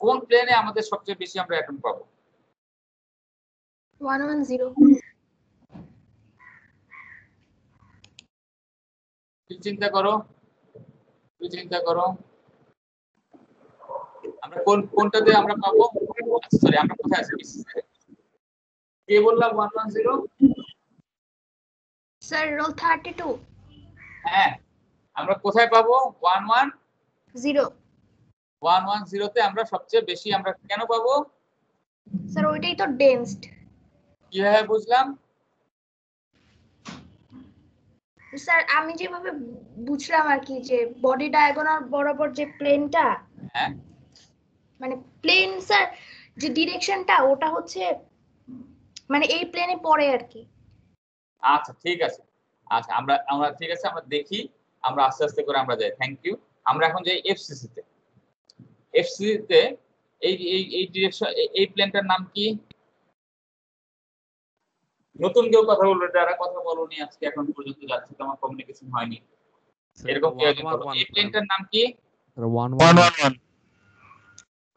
কোন প্লেনে আমাদের সবচেয়ে বেশি আমরা অ্যাটম পাবো? 1 1 0। তুই চিন্তা করো, আমরা কোনটাতে আমরা পাবো? সরি, আমরা কোথায় আছি বিসিসি? কে বললাম 1 1 0? Sir roll 32। হ্যাঁ, আমরা কোথায় পাবো? 1 1 0। 1 1 0 তে আমরা সবচেয়ে বেশি আমরা কেন পাবো? স্যার ওইটাই তো ডেন্সড। কিভাবে বুঝলাম? স্যার আমি যেভাবে বুঝলাম আর কি, যে বডি ডায়াগোনাল বরাবর যে প্লেনটা, হ্যাঁ মানে প্লেন স্যার যে ডিরেকশনটা ওটা হচ্ছে মানে এই প্লেনে পড়ে আর কি। আচ্ছা ঠিক আছে, আচ্ছা আমরা ঠিক আছে, আমরা দেখি, আমরা আস্তে আস্তে করে আমরা যাই। Thank you. আমরা এখন যাই এফসিসি তে। এফসিসি তে এই ডিরেকশন, এই প্লেনটার নাম কি? নতুন কেউ কথা বলবে, যারা কথা বলনি আজকে এখন পর্যন্ত যাচ্ছে, তোমার কমিউনিকেশন হয়নি, এরকম কেউ একজন বলো। এই প্লেনটার নাম কি? 1 1 1।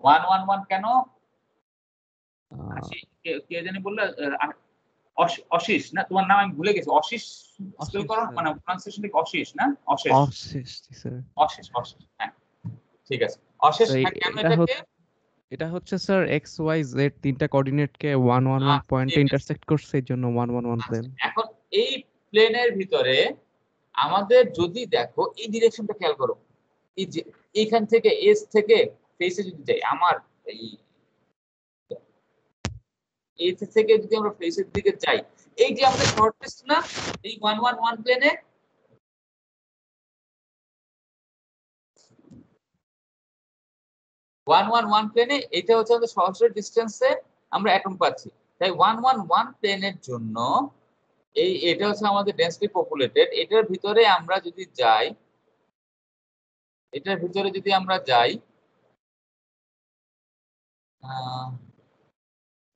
1 1 1 কেন? কে জানি বললো অশিস না, তোমার নাম আমি ভুলে গেছি। অশিস স্পেল করো, মানে প্রনাউন্সিয়েশন ঠিক অশিস না? অশেষ অশেষ অশেষ, হ্যাঁ ঠিক আছে অশেষ। হ্যাঁ, কেন এটাকে এটা হচ্ছে স্যার এক্স ওয়াই জেড তিনটা কোঅর্ডিনেটকে 111 পয়েন্টে ইন্টারসেক্ট করছে, এর জন্য 111 প্লেন। এখন এই প্লেনের ভিতরে আমাদের যদি দেখো এই ডিরেকশনটা খেয়াল করো, এই যে এইখান থেকে এস থেকে ফেসে যদি যাই, আমার এই এস থেকে যদি আমরা ফেসের দিকে যাই, এই যে আমাদের শর্টেস্ট না এই 111 প্লেনে, প্লেনে এটা হচ্ছে আমাদের সহস্র ডিস্টেন্সে আমরা অ্যাটম পাচ্ছি। তাই 111 প্লেনের জন্য এটা হচ্ছে আমাদের ডেন্সলি পপুলেটেড। এটার ভিতরে আমরা যদি যাই, এটার ভিতরে যদি আমরা যাই,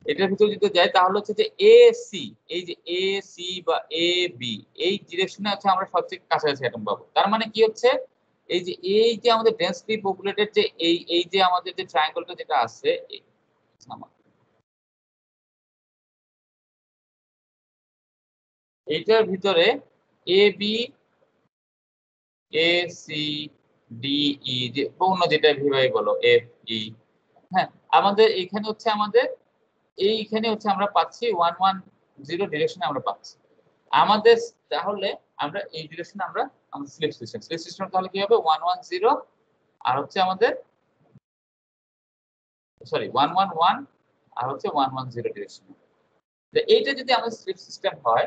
এটার ভিতরে যদি যাই তাহলে হচ্ছে যে এ সি, এই যে এ সি বা এ বি এই ডিরেকশনে হচ্ছে আমরা সবচেয়ে কাছাকাছি অ্যাটম পাবো। তার মানে কি হচ্ছে, এই যে আমাদের ডেন্সলি পপুলেটেড যে এই যে আমাদের যে ট্রায়াঙ্গলটা যেটা আছে, এইটার ভিতরে A B A C D E, যে অন্য যেটা বিভাগ বলো এফ ই, হ্যাঁ আমাদের এখানে হচ্ছে আমাদের এইখানে হচ্ছে আমরা পাচ্ছি 110 ডিরেকশনে আমরা পাচ্ছি আমাদের। তাহলে আমরা এই ডিরেকশনে আমরা আমাদের স্লিপ সিস্টেম তাহলে কি হবে 110 আর হচ্ছে আমাদের সরি 111 আর হচ্ছে 110 ডিরেকশন। তো এইটা যদি আমাদের স্লিপ সিস্টেম হয়,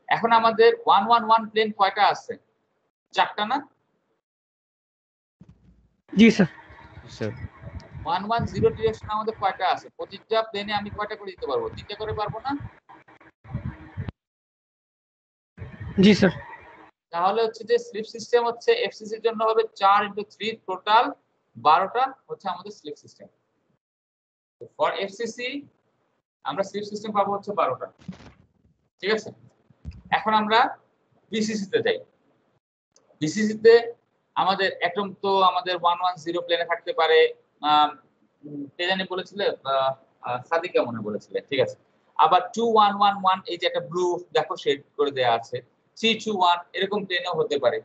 এখন আমাদের 111 প্লেন কয়টা আছে? 4টা না? জি স্যার। স্যার 110 ডিরেকশন আমাদের কয়টা আছে? প্রতিটা প্লেনে আমি কয়টা করে দিতে পারবো? 3টা করে পারবো না? জি স্যার। তাহলে হচ্ছে যে স্লিপ সিস্টেম হচ্ছে এফসিসি এর জন্য হবে 4 × 3 টোটাল 12টা হচ্ছে আমাদের স্লিপ সিস্টেম। ফর এফসিসি আমরা স্লিপ সিস্টেম পাবো হচ্ছে 12টা। ঠিক আছে, এখন আমরা বিসিসি তে যাই। বিসিসি তে আমাদের অ্যাটম তো আমাদের 110 প্লেনে থাকতে পারে, কে জানি বলেছিলে, সাদিকা মনে বলেছিলে, ঠিক আছে। আবার 2111 এই যে একটা ব্লু দেখো শেড করে দেয়া আছে, 321 এরকম প্লেনেও হতে পারে,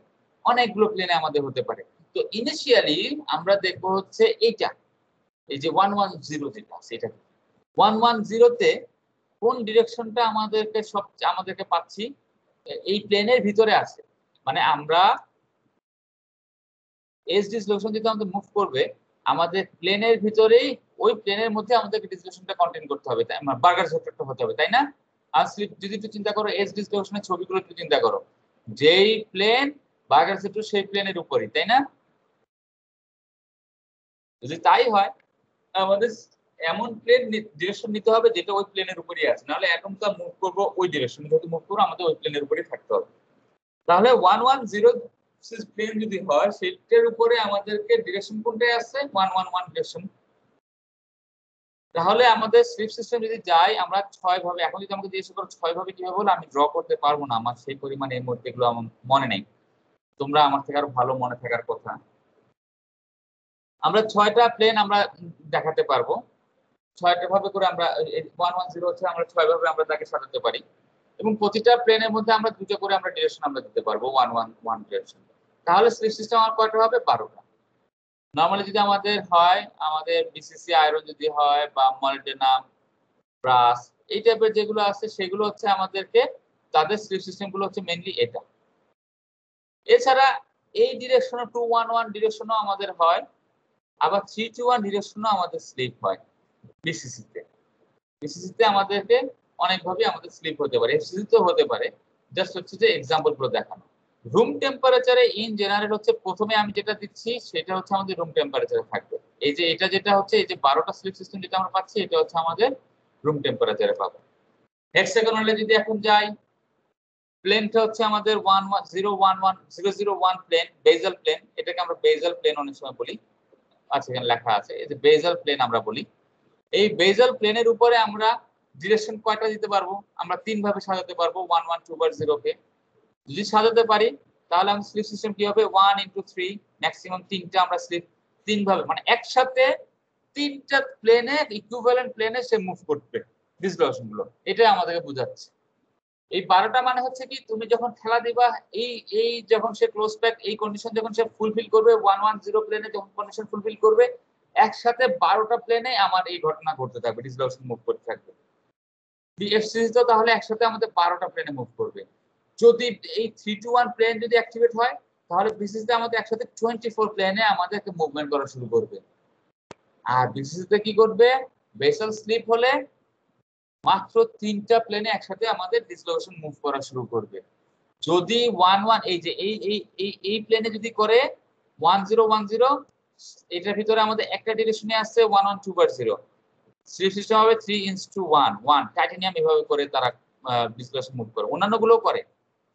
অনেকগুলো প্লেনে আমাদের হতে পারে। তো ইনিশিয়ালি আমরা দেখবো হচ্ছে এইটা, এই যে 110 যেটা আছে, এটা 110 তে কোন ডিরেকশনটা আমাদেরকে পাচ্ছি, এই প্লেনের ভিতরে আছে। মানে আমরা এস ডিসলোকেশন যেটা আমাদের মুভ করবে আমাদের প্লেনের ভিতরেই, ওই প্লেনের মধ্যে আমাদেরকে ডিসলোকেশনটা কন্টেইন করতে হবে, তাই বার্গার সেক্টরটা হতে হবে, তাই না? আর যদি একটু চিন্তা করো এস ডিসলোকেশনের ছবিগুলো একটু চিন্তা করো, যেই প্লেন বার্গার সেক্টর সেই প্লেনের উপরই, তাই না? যদি তাই হয় আমাদের এমন প্লেন ডিরেকশন নিতে হবে যেটা ওই প্লেনের উপরই আছে, নাহলে অ্যাটমটা মুভ করবো ওই ডিরেকশনে, যেহেতু মুভ করবো আমাদের ওই প্লেনের উপরই থাকতে হবে। তাহলে 110 প্লেন যদি হয় সেটার উপরে আমাদেরকে ডিরেকশন কোনটায় আছে? 111 ডিরেকশন। তাহলে আমাদের স্লিপ সিস্টেম যদি যাই আমরা 6 ভাবে, এখন যদি আমাকে জিজ্ঞেস করো 6 ভাবে কিভাবে বলে, আমি ড্র করতে পারবো না, আমার সেই পরিমাণে এই মুহূর্তে এগুলো আমার মনে নেই, তোমরা আমার থেকে আরো ভালো মনে থাকার কথা। আমরা 6টা প্লেন আমরা দেখাতে পারবো, 6টা ভাবে করে আমরা 110 হচ্ছে আমরা 6 ভাবে আমরা তাকে সাজাতে পারি, এবং প্রতিটা প্লেনের মধ্যে আমরা 2টা করে আমরা ডিরেকশন আমরা দিতে পারবো 111 ডিরেকশন। তাহলে স্লিপ সিস্টেম আমার কয়টা হবে? 12টা। নরমালি যদি আমাদের হয়, আমাদের বিসিসি আয়রন যদি হয় বা মলিবডেনাম, ব্রাস এই টাইপের যেগুলো আছে সেগুলো হচ্ছে আমাদেরকে তাদের স্লিপ সিস্টেম গুলো হচ্ছে মেইনলি এটা। এছাড়া এই ডিরেকশনও 211 ডিরেকশনও আমাদের হয়, আবার 321 ডিরেকশনও আমাদের স্লিপ হয় বিসিসিতে। বিসিসিতে আমাদেরকে অনেকভাবে আমাদের স্লিপ হতে পারে, এফসিসিতেও হতে পারে, জাস্ট হচ্ছে যে এক্সাম্পল গুলো দেখানো। রুম টেম্পারেচারে ইন জেনারেল হচ্ছে প্রথমে আমি যেটা দিচ্ছি সেটা হচ্ছে আমাদের রুম টেম্পারেচারে থাকবে। এই যে এটা যেটা হচ্ছে এই যে 12টা স্লিপ সিস্টেম যেটা আমরা পাচ্ছি এটা হচ্ছে আমাদের রুম টেম্পারেচারে পাবো। হেক্সাগোনালে যদি এখন যাই, প্লেনটা হচ্ছে আমাদের 001 প্লেন, বেজাল প্লেন, এটাকে আমরা বেজাল প্লেন অনেক সময় বলি, আচ্ছা এখানে লেখা আছে এই যে বেজাল প্লেন আমরা বলি। এই বেজাল প্লেনের উপরে আমরা ডিরেকশন কয়টা দিতে পারবো? আমরা 3 ভাবে সাজাতে পারবো 112/0 কে। যদি সাজাতে পারি তাহলে আমাদের স্লিপ সিস্টেম কি হবে? 1 × 3, ম্যাক্সিমাম 3টা আমরা স্লিপ 3 ভাবে, মানে একসাথে 3টা প্লেনে ইকুইভ্যালেন্ট প্লেনে সে মুভ করবে ডিসলোকেশন গুলো, এটাই আমাদেরকে বোঝাচ্ছে। এই 12টা মানে হচ্ছে কি, তুমি যখন খেলা দিবা এই এই যখন সে ক্লোজ প্যাক এই কন্ডিশন যখন সে ফুলফিল করবে 110 প্লেনে যখন কন্ডিশন ফুলফিল করবে, একসাথে 12টা প্লেনে আমার এই ঘটনা ঘটতে থাকবে, ডিসলোকেশন মুভ করতে থাকবে। এফসিসি তো তাহলে একসাথে আমাদের 12টা প্লেনে মুভ করবে। যদি এই 3-1 প্লেন যদি অ্যাক্টিভেট হয় তাহলে বিসিসিতে আমাদের একসাথে 24 প্লেনে আমাদেরকে মুভমেন্ট করা শুরু করবে। আর বিসিসিতে কি করবে, ভেসেল স্লিপ হলে মাত্র 3টা প্লেনে একসাথে আমাদের ডিসলোকেশন মুভ করা শুরু করবে। যদি 11 এই যে এই এই এই এই প্লেনে যদি করে 1010, এটার ভিতরে আমাদের একটা ডিরেকশনে আসছে 112/0, স্লিপ সিস্টেম হবে 3:1 টাইটানিয়াম এভাবে করে তারা ডিসলোকেশন মুভ করে, অন্যান্য গুলোও করে,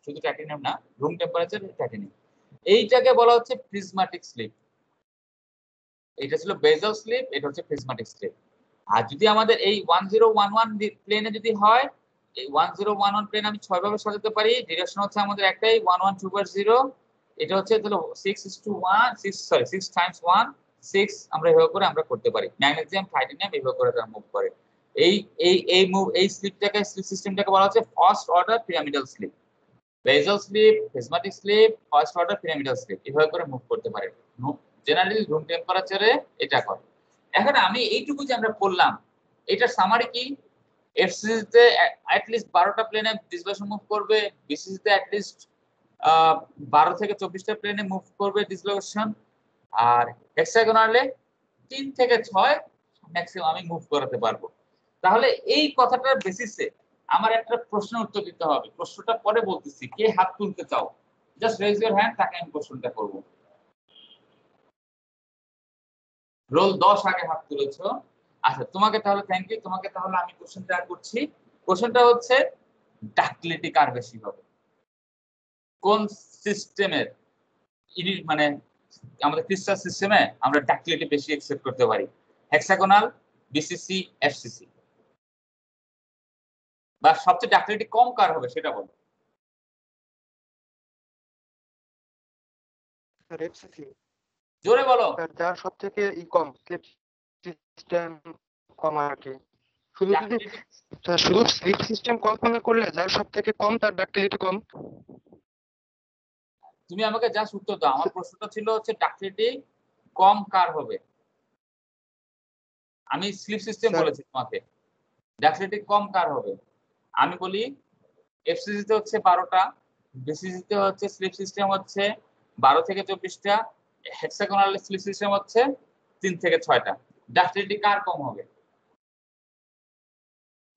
শুধু টাইটানিয়াম না, রুম টেম্পারেচার টাইটানিয়াম। এইটাকে বলা হচ্ছে প্রিজমাটিক স্লিপ। এটা ছিল বেজাল স্লিপ, এটা হচ্ছে প্রিজমাটিক স্লিপ। আর যদি আমাদের এই 1011 প্লেনে যদি হয়, এই 1011 প্লেন আমি 6 ভাবে সাজাতে পারি, ডিরেকশন হচ্ছে আমাদের একটাই 112/0, এটা হচ্ছে তাহলে 6 times 1 6, আমরা এভাবে করে আমরা করতে পারি। ম্যাগনেসিয়াম টাইটানিয়াম এভাবে করে তারা মুভ করে। এই এই এই মুভ এই স্লিপটাকে স্লিপ সিস্টেমটাকে বলা হচ্ছে first order pyramidal slip. Basal slip, prismatic slip, first order pyramidal slip এভাবে করে মুভ করতে পারে। জেনারেলি রুম টেম্পারেচারে এটা করে। এখন আমি এইটুকু যে আমরা পড়লাম, এটার সামারি কি, এফসিসি তে অ্যাট লিস্ট 12টা প্লেনে ডিসলোকেশন মুভ করবে, বিসিসি তে অ্যাট লিস্ট 12 থেকে 24টা প্লেনে মুভ করবে ডিসলোকেশন, আর হেক্সাগোনালে 3 থেকে 6 ম্যাক্সিমাম আমি মুভ করাতে পারবো। তাহলে এই কথাটার বেসিসে আমার একটা প্রশ্নের উত্তর দিতে হবে। প্রশ্নটা পরে বলতেছি, কে হাত তুলতে চাও জাস্ট রেজ ইওর হ্যান্ড, তাকে আমি প্রশ্নটা করব। রোল 10 আগে হাত তুলেছো। আচ্ছা, তোমাকে তাহলে থ্যাংক ইউ, তোমাকে তাহলে আমি কোশ্চেনটা করছি। কোশ্চেনটা হচ্ছে ডাক্টিলিটি কার বেশি হবে, কোন সিস্টেমের মানে আমাদের ক্রিস্টাল সিস্টেমে আমরা ডাক্টিলিটি বেশি অ্যাকসেপ্ট করতে পারি, হেক্সাগোনাল, বিসিসি, এফসিসি, বা সবচেয়ে ডাক্টিলিটি কম কার হবে সেটা বলো। এফসিসি। জোরে বলো। যার সবথেকে কম স্লিপ সিস্টেম কম আর কি, শুধু স্লিপ সিস্টেম কল্পনা করলে যার সবথেকে কম তার ডাক্টিলিটি কম। তুমি আমাকে জাস্ট উত্তর দাও, আমার প্রশ্নটা ছিল হচ্ছে ডাক্টিলিটি কম কার হবে। আমি স্লিপ সিস্টেম বলেছি তোমাকে, ডাক্টিলিটি কম কার হবে। আমি বলি এফসিসি তে হচ্ছে 12টা, বিসিসি তে হচ্ছে স্লিপ সিস্টেম হচ্ছে 12 থেকে 24টা, হেক্সাগোনাল স্লিপ সিস্টেম হচ্ছে 3 থেকে 6টা। ডাক্টিলিটি কার কম হবে?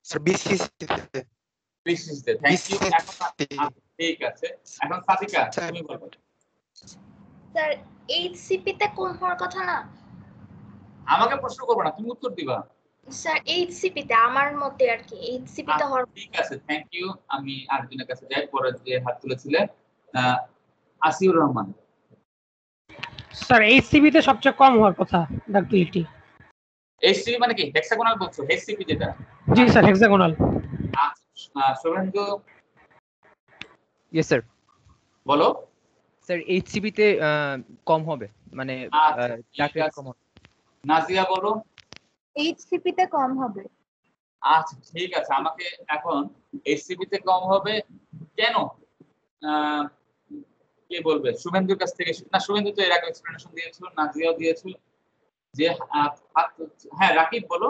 স্যার বিসিসি তে। বিসিসি তে, থ্যাংক ইউ। ঠিক আছে, এখন সাদিকা তুমি বলো। স্যার এইচসিপি তে কম হওয়ার কথা না? আমাকে প্রশ্ন করবে না, তুমি উত্তর দিবা। স্যার এইচসিপি তে আমার মতে আর কি, এইচসিপি তে হওয়ার। ঠিক আছে, থ্যাংক ইউ। আমি আরেকজনের কাছে যাই, পরে যে হাত তুলেছিলেন আসিউর রহমান। স্যার এইচসিবি তে সবচেয়ে কম হওয়ার কথা ডাক্টিলিটি। এইচসিপি মানে কি, হেক্সাগোনাল বলছো? এইচসিপি যেটা। জি sir, hexagonal. Shubhendu. Yes sir. বলো। স্যার এইচসিবি তে কম হবে, মানে ডাক্টিলিটি কম হবে। নাজিয়া বলো। এইচসিপি তে কম হবে। আচ্ছা ঠিক আছে, আমাকে এখন এইচসিপি তে কম হবে কেন কে বলবে? শুভেন্দুর কাছ থেকে না, শুভেন্দু তো এর আগে এক্সপ্লেনেশন দিয়েছিল, নাজিয়াও দিয়েছিল যে হ্যাঁ রাকিব বলো।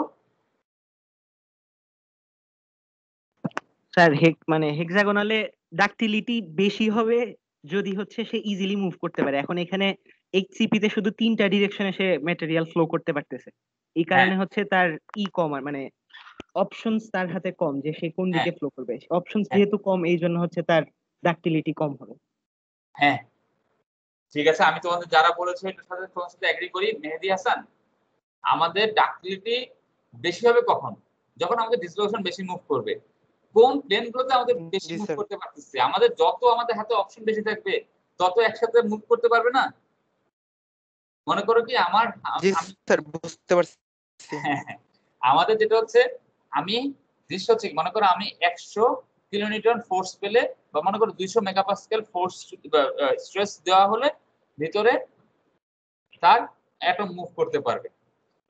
স্যার মানে হেক্সাগোনালে ডাক্টিলিটি বেশি হবে যদি হচ্ছে সে ইজিলি মুভ করতে পারে। এখন এখানে এইচসিপি তে শুধু 3টা ডিরেকশনে সে ম্যাটেরিয়াল ফ্লো করতে পারতেছে, এই কারণে হচ্ছে তার কম, মানে অপশনস তার হাতে কম যে সে কোন দিকে ফ্লো করবে। অপশনস যেহেতু কম, এই জন্য হচ্ছে তার ডাক্টিলিটি কম হবে। হ্যাঁ ঠিক আছে, আমি তোমাদের যারা বলেছো এটার সাথে তোমার সাথে এগ্রি করি। মেহেদী হাসান, আমাদের ডাক্টিলিটি বেশি হবে কখন? যখন আমাদের ডিসলোকেশন বেশি মুভ করবে। কোন প্লেনগুলোতে আমাদের বেশি মুভ করতে পারতেছে? আমাদের যত আমাদের হাতে অপশন বেশি থাকবে তত একসাথে মুভ করতে পারবে না। মনে করো কি আমার বুঝতে পারছি, আমাদের যেটা হচ্ছে আমি দৃশ্য হচ্ছে মনে করো আমি 100 কিলোনিউটন ফোর্স পেলে, বা মনে করো 200 মেগাপাস্কেল ফোর্স স্ট্রেস দেওয়া হলে ভিতরে তার অ্যাটম মুভ করতে পারবে।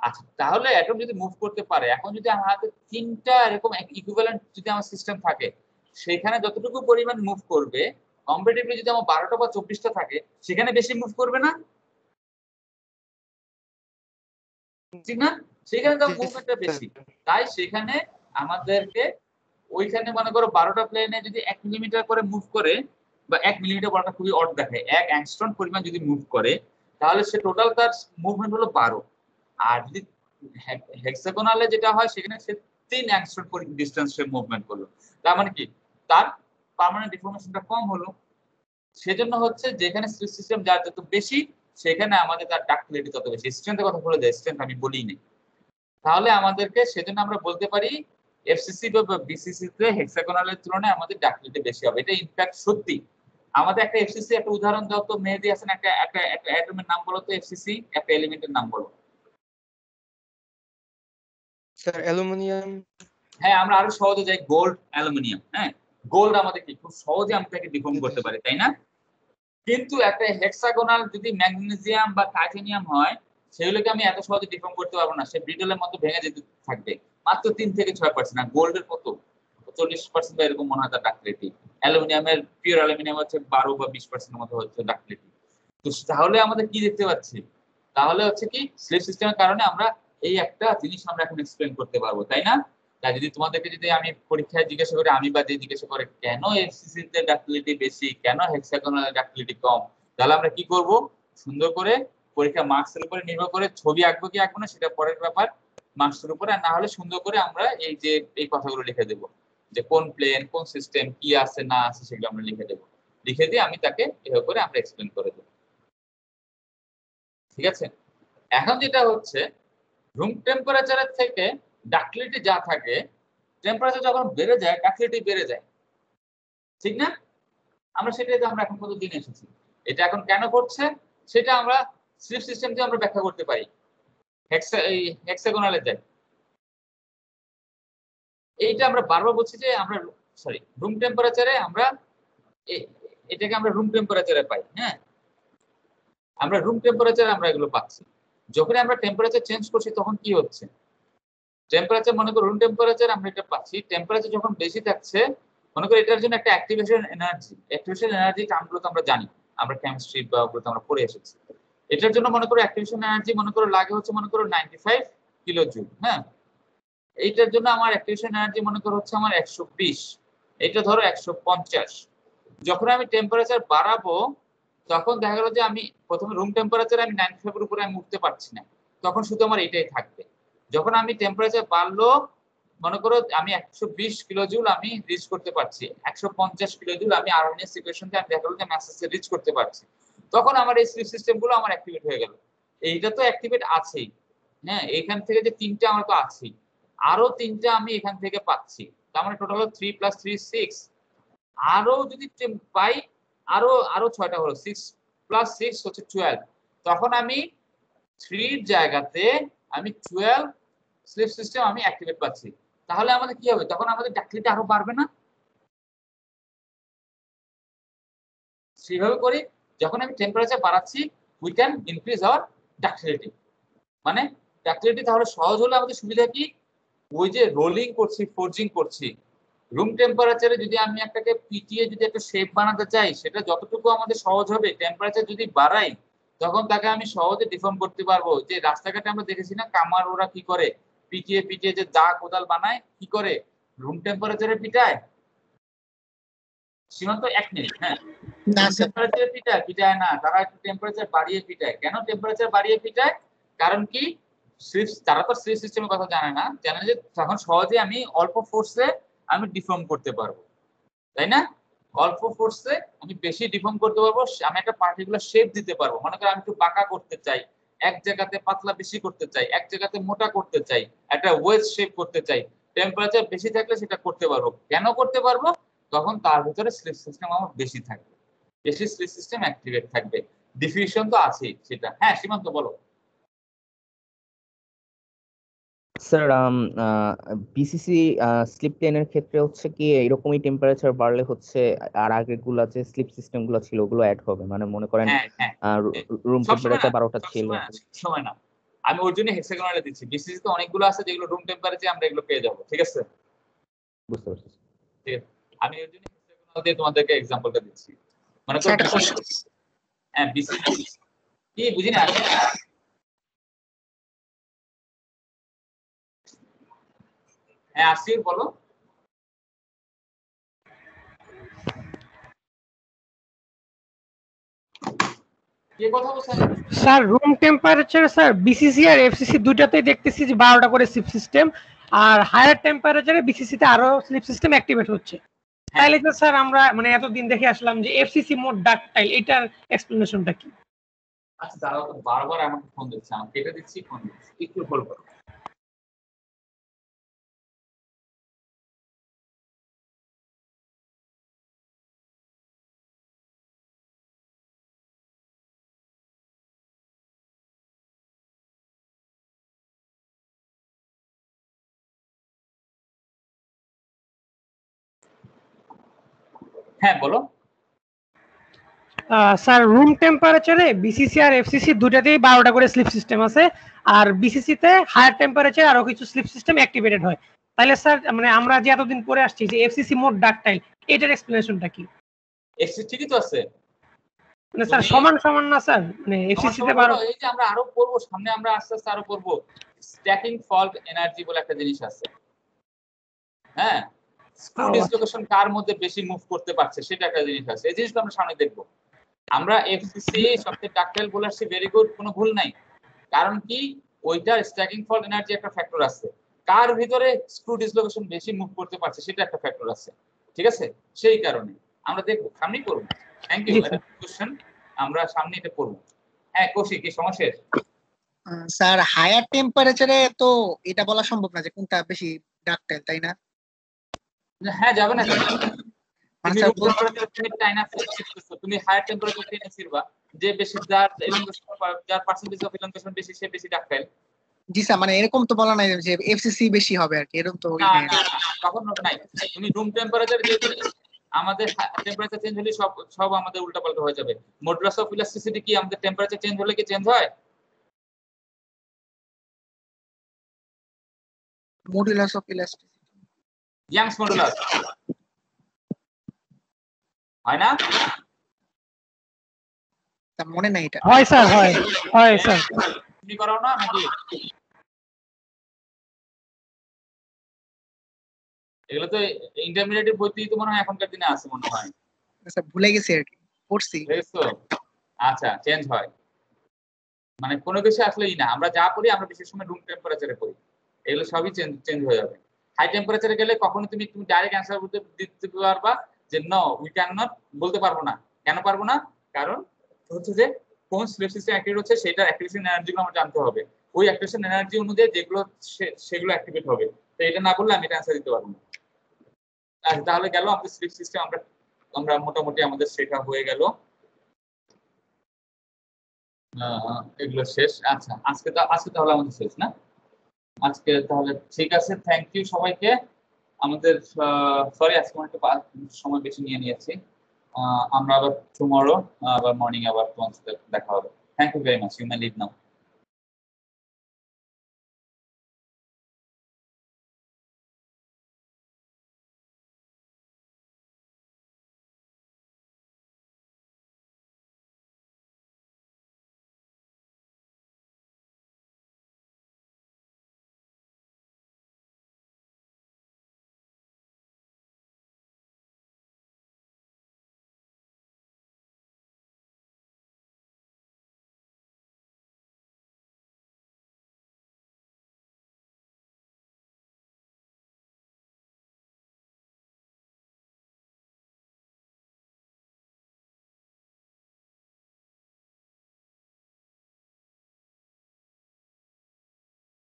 আচ্ছা, তাহলে অ্যাটম যদি মুভ করতে পারে, এখন যদি আমার হাতে তিনটা এরকম ইকুইভ্যালেন্ট যদি আমার সিস্টেম থাকে, সেখানে যতটুকু পরিমাণ মুভ করবে, কম্পারেটিভলি যদি আমার 12টা বা 24টা থাকে, সেখানে বেশি মুভ করবে না, ঠিক না? সেখানে তো মুভমেন্টটা বেশি। তাই সেখানে আমাদেরকে ওইখানে মনে করো 12টা প্লেনে যদি 1 মিলিমিটার করে মুভ করে, বা 1 মিলিমিটার বলাটা খুবই অড দেখায়, 1 অ্যাংস্ট্রম পরিমাণ যদি মুভ করে, তাহলে সে টোটাল তার মুভমেন্ট হলো 12। আর যদি হেক্সাগোনালে যেটা হয়, সেখানে সে 3 অ্যাংস্ট্রম ডিসটেন্স সে মুভমেন্ট করলো। তার মানে কি, তার পার্মানেন্ট ডিফর্মেশনটা কম হলো। সেজন্য হচ্ছে যেখানে স্লিপ সিস্টেম যার যত বেশি, সেখানে আমাদের তার ডাক্টিলিটি তত বেশি। স্ট্রেংথের কথা বলে দেয়, স্ট্রেংথ আমি বলি না। তাহলে আমাদেরকে সেজন্য আমরা বলতে পারি এফসিসি বা বিসিসি তে হেক্সাগোনালের তুলনায় আমাদের ডাক্টিলিটি বেশি হবে। এটা ইনফ্যাক্ট সত্যি। আমাদের একটা এফসিসি একটা উদাহরণ দাও তো মেহেদী হাসান, একটা একটা একটা অ্যাটমের নাম বলো তো, এফসিসি একটা এলিমেন্টের নাম বলো। Sir aluminium. হ্যাঁ, আমরা আরো সহজে যাই, গোল্ড, অ্যালুমিনিয়াম। হ্যাঁ, গোল্ড আমাদের কি খুব সহজে আমি তাকে ডিফর্ম করতে পারি, তাই না? কিন্তু একটা হেক্সাগোনাল যদি ম্যাগনেসিয়াম বা টাইটানিয়াম হয়, সেগুলোকে আমি এত সহজে ডিফর্ম করতে পারবো না, সে ব্রিটলের মতো ভেঙে যেতে থাকবে। মাত্র 3 থেকে 6%। আর গোল্ডের কত 40% বা এরকম মনে হয় তার ডাক্টিলিটি। অ্যালুমিনিয়ামের পিওর অ্যালুমিনিয়াম হচ্ছে 12 বা 20% মতো হচ্ছে ডাক্টিলিটি। তো তাহলে আমাদের কি দেখতে পাচ্ছি, তাহলে হচ্ছে কি স্লিপ সিস্টেমের কারণে আমরা এই একটা জিনিস আমরা এখন এক্সপ্লেইন করতে পারবো, তাই না? তাই যদি তোমাদেরকে যদি আমি পরীক্ষায় জিজ্ঞাসা করি, আমি বা যে জিজ্ঞাসা করে কেন এফসিসি তে ডাক্টিলিটি বেশি, কেন হেক্সাগোনাল ডাক্টিলিটি কম, তাহলে আমরা কি করব, সুন্দর করে পরীক্ষা মার্কসের উপরে নির্ভর করে ছবি আঁকবো কি আঁকবো না সেটা পরের ব্যাপার, মার্কসের উপরে। আর না হলে সুন্দর করে আমরা এই যে এই কথাগুলো লিখে দেবো, যে কোন প্লেন কোন সিস্টেম কি আছে না আছে সেগুলো আমরা লিখে দেবো। লিখে দিয়ে আমি তাকে এভাবে করে আমরা এক্সপ্লেন করে দেবো, ঠিক আছে? এখন যেটা হচ্ছে, রুম টেম্পারেচারের থেকে ডাক্টিলিটি যা থাকে, টেম্পারেচার যখন বেড়ে যায় ডাক্টিলিটি বেড়ে যায়, ঠিক না? আমরা সেটাই তো আমরা এখন পর্যন্ত দিনে এসেছি। এটা এখন কেন করছে সেটা আমরা স্লিপ সিস্টেম দিয়ে আমরা ব্যাখ্যা করতে পারি। হেক্সাগোনালে যাই, এইটা আমরা বারবার বলছি যে আমরা রুম টেম্পারেচারে আমরা এটাকে আমরা রুম টেম্পারেচারে পাই। হ্যাঁ, আমরা রুম টেম্পারেচারে আমরা এগুলো পাচ্ছি। যখন আমরা টেম্পারেচার চেঞ্জ করছি তখন কি হচ্ছে, টেম্পারেচার মনে করো রুম টেম্পারেচার আমরা এটা পাচ্ছি, টেম্পারেচার যখন বেশি থাকছে, মনে করো এটার জন্য একটা অ্যাক্টিভেশন এনার্জি টার্মগুলো তো আমরা জানি, আমরা কেমিস্ট্রি বা ওগুলো আমরা পড়ে এসেছি। এটার জন্য মনে করো অ্যাক্টিভেশন এনার্জি মনে করো লাগে হচ্ছে মনে করো 95 কিলো জুল। হ্যাঁ, এইটার জন্য আমার অ্যাক্টিভেশন এনার্জি মনে করো হচ্ছে আমার 120, এটা ধরো 150। যখন আমি টেম্পারেচার বাড়াবো তখন দেখা গেল যে আমি প্রথমে রুম টেম্পারেচার আমি 95 এর উপরে আমি উঠতে পারছি না, তখন শুধু আমার এটাই থাকবে। যখন আমি টেম্পারেচার বাড়লো মনে করো আমি 120 কিলো জুল আমি রিচ করতে পারছি, 150 কিলো জুল আমি আরএনএস ইকুয়েশনকে আমি দেখা গেল যে মেসেজে রিচ করতে পারছি, তখন আমার এই স্লিপ সিস্টেমগুলো আমার অ্যাক্টিভেট হয়ে গেল। এইটা তো অ্যাক্টিভেট আছেই। হ্যাঁ, এইখান থেকে যে 3টা আমার তো আছেই, আরো 3টা আমি এখান থেকে পাচ্ছি, তার মানে টোটাল 3 + 3 6। আরো যদি পাই আরো আরো 6টা হলো, 6 + 6 হচ্ছে 12। তখন আমি 3 এর জায়গাতে আমি 12 স্লিপ সিস্টেম আমি অ্যাক্টিভেট পাচ্ছি। তাহলে আমাদের কি হবে, তখন আমাদের ডাক্টিলিটি আরো বাড়বে না? সেইভাবে করি, যখন আমি টেম্পারেচার বাড়াচ্ছি we can increase our ductility. মানে ডাক্টিলিটি তাহলে সহজ হলে আমাদের সুবিধা কি, ওই যে রোলিং করছি ফোর্জিং করছি, রুম টেম্পারেচারে যদি আমি একটাকে পিটিয়ে যদি একটা শেপ বানাতে চাই, সেটা যতটুকু আমাদের সহজ হবে, টেম্পারেচার যদি বাড়াই তখন তাকে আমি সহজে ডিফর্ম করতে পারবো। যে রাস্তাঘাটে আমরা দেখেছি না কামার ওরা কি করে, পিটিয়ে পিটিয়ে যে দা কোদাল বানায়, কি করে রুম টেম্পারেচারে পিটায়। সীমান্ত 1 মিনিট। হ্যাঁ, টেম্পারেচারে পিটায় না, তারা একটু টেম্পারেচার বাড়িয়ে পিটায়। কেন টেম্পারেচার বাড়িয়ে পিটায়? কারণ কি, তারা তো স্লিপ সিস্টেমের কথা জানে না, জানে যে তখন সহজে আমি অল্প ফোর্সে আমি ডিফর্ম করতে পারবো, তাই না? অল্প ফোর্সে আমি বেশি ডিফর্ম করতে পারবো, আমি একটা পার্টিকুলার শেপ দিতে পারবো। মনে করি আমি একটু বাঁকা করতে চাই, এক জায়গাতে পাতলা বেশি করতে চাই, এক জায়গাতে মোটা করতে চাই, একটা ওয়েজ শেপ করতে চাই, টেম্পারেচার বেশি থাকলে সেটা করতে পারবো। কেন করতে পারবো? তখন তার ভিতরে স্লিপ সিস্টেম আমার বেশি থাকবে, বেশি স্লিপ সিস্টেম অ্যাক্টিভেট থাকবে। ডিফিউশন তো আছেই সেটা। হ্যাঁ সীমান্ত বলো। স্যার বিসিসি স্লিপ প্লেনের ক্ষেত্রে হচ্ছে কি এরকমই টেম্পারেচার বাড়লে হচ্ছে আর আগেরগুলা যে স্লিপ সিস্টেম গুলো ছিল ওগুলো অ্যাড হবে, মানে মনে করেন রুম টেম্পারেচার 12টা ছিল। সময় না, আমি ওর জন্য হেক্সাগোনালে দিচ্ছি। বিসিসি তো অনেকগুলো আছে যেগুলো রুম টেম্পারেচারে আমরা এগুলো পেয়ে যাবো, ঠিক আছে? বুঝতে পারছি। ঠিক আছে, আমি এর জন্য হেক্সাগোনাল দিয়ে তোমাদেরকে এক্সাম্পলটা দিচ্ছি। মানে স্যার, একটা question। হ্যাঁ বিসিসি কি বুঝি না। হ্যাঁ আসিফ বলো। কে কথা বলছেন? Sir room temperature sir BCC আর এফসিসি দুইটাতেই দেখতেছি যে 12টা করে স্লিপ সিস্টেম, আর হায়ার টেম্পারেচারে বিসিসি তে আরো স্লিপ সিস্টেম অ্যাক্টিভেট হচ্ছে। তাইলে তো স্যার আমরা মানে এতদিন দেখে আসলাম যে এফসিসি মোড ডাকটাইল, এটার এক্সপ্লেনেশনটা কি? আচ্ছা দাঁড়াও তো, বারবার আমাকে ফোন দিচ্ছে, আমি কেটে দিচ্ছি, ফোন দিচ্ছি, একটু হোল্ড করো। হ্যাঁ বলো। স্যার রুম টেম্পারেচারে বিসিসি আর এফসিসি দুটাতেই 12টা করে স্লিপ সিস্টেম আছে, আর বিসিসি তে হায়ার টেম্পারেচারে আরো কিছু স্লিপ সিস্টেম অ্যাক্টিভেটেড হয়। তাহলে স্যার মানে আমরা যে এতদিন পরে আসছি যে এফসিসি মোড ডাকটাইল, এটার এক্সপ্লেনেশনটা কি? এফসি ঠিকই তো আছে। মানে স্যার সমান সমান না স্যার, মানে এফসিসি তে 12। এই যে আমরা আরো পড়বো সামনে, আমরা আস্তে আস্তে আরো পড়বো স্ট্যাকিং ফল্ট এনার্জি বলে একটা জিনিস আছে। হ্যাঁ, স্ক্রু ডিসলোকেশন কার মধ্যে বেশি মুভ করতে পারছে সেটা একটা জিনিস আছে। এই জিনিসটা আমরা সামনে দেখবো। আমরা এফসিসি সবচেয়ে ডাকটাইল বলে আসছি, ভেরি গুড, কোনো ভুল নাই। কারণ কি, ওইটার স্ট্যাকিং ফল্ট এনার্জি একটা ফ্যাক্টর আছে, কার ভিতরে স্ক্রু ডিসলোকেশন বেশি মুভ করতে পারছে সেটা একটা ফ্যাক্টর আছে, ঠিক আছে? সেই কারণে আমরা দেখবো, সামনেই করবো। থ্যাংক ইউ, এটা কোশ্চেন আমরা সামনে এটা করবো। হ্যাঁ কৌশিক, কি সমস্যা? স্যার হায়ার টেম্পারেচারে তো এটা বলা সম্ভব না যে কোনটা বেশি ডাকটাইল, তাই না? হ্যাঁ যাবে না, তুমি হায়ার টেম্পারেচার টেনে ছিড়বা, যে বেশি যার পার্সেন্টেজ অফ এলঙ্গেশন বেশি সে বেশি ডাকটাইল। জি স্যার, মানে এরকম তো বলা নাই যে এফসিসি বেশি হবে আর কি, এরকম তো কখনো নাই। তুমি রুম টেম্পারেচার যে আমাদের টেম্পারেচার চেঞ্জ হলে সব সব আমাদের উল্টাপাল্টা হয়ে যাবে। মডুলাস অফ ইলাস্টিসিটি কি আমাদের টেম্পারেচার চেঞ্জ হলে কি চেঞ্জ হয়? Modulus of elasticity, youngs modulus হয় না? তা মনে নাই এটা। হয় স্যার, হয় হয় স্যার। তুমি করাও না নাকি? এগুলো তো ইন্টারমিডিয়েট বইতেই তো মনে হয় এখনকার দিনে আছে মনে হয়। স্যার ভুলে গেছি আর কি, পড়ছি। আচ্ছা, চেঞ্জ হয় মানে কোনো কিছু আসলেই না, আমরা যা পড়ি আমরা বিশেষ সময় রুম টেম্পারেচারে পড়ি, এগুলো সবই চেঞ্জ হয়ে যাবে। হাই টেম্পারেচারে গেলে কখনো তুমি ডাইরেক্ট অ্যান্সার দিতে পারবা যে নো উই ক্যান নট, বলতে পারবো না। কেন পারবো না? কারণ হচ্ছে যে কোন স্লিপ সিস্টেম অ্যাক্টিভেট হচ্ছে সেটার অ্যাক্টিভেশন এনার্জিগুলো আমার জানতে হবে। ওই অ্যাক্টিভেশন এনার্জি অনুযায়ী যেগুলো সেগুলো অ্যাক্টিভেট হবে। তো এটা না বললে আমি এটা অ্যান্সার দিতে পারবো না। তাহলে গেল আমাদের স্লিপ সিস্টেম, আমরা মোটামুটি আমাদের শেখা হয়ে গেল, এগুলো শেষ। আচ্ছা আজকে তাহলে আমাদের শেষ না? আজকে তাহলে ঠিক আছে, থ্যাংক ইউ সবাইকে। আমাদের সরি আজকে একটু সময় বেশি নিয়ে নিয়েছি। আমরা আবার টুমরো আবার মর্নিং আবার তোমার সাথে দেখা হবে। Thank you very much, you may leave now.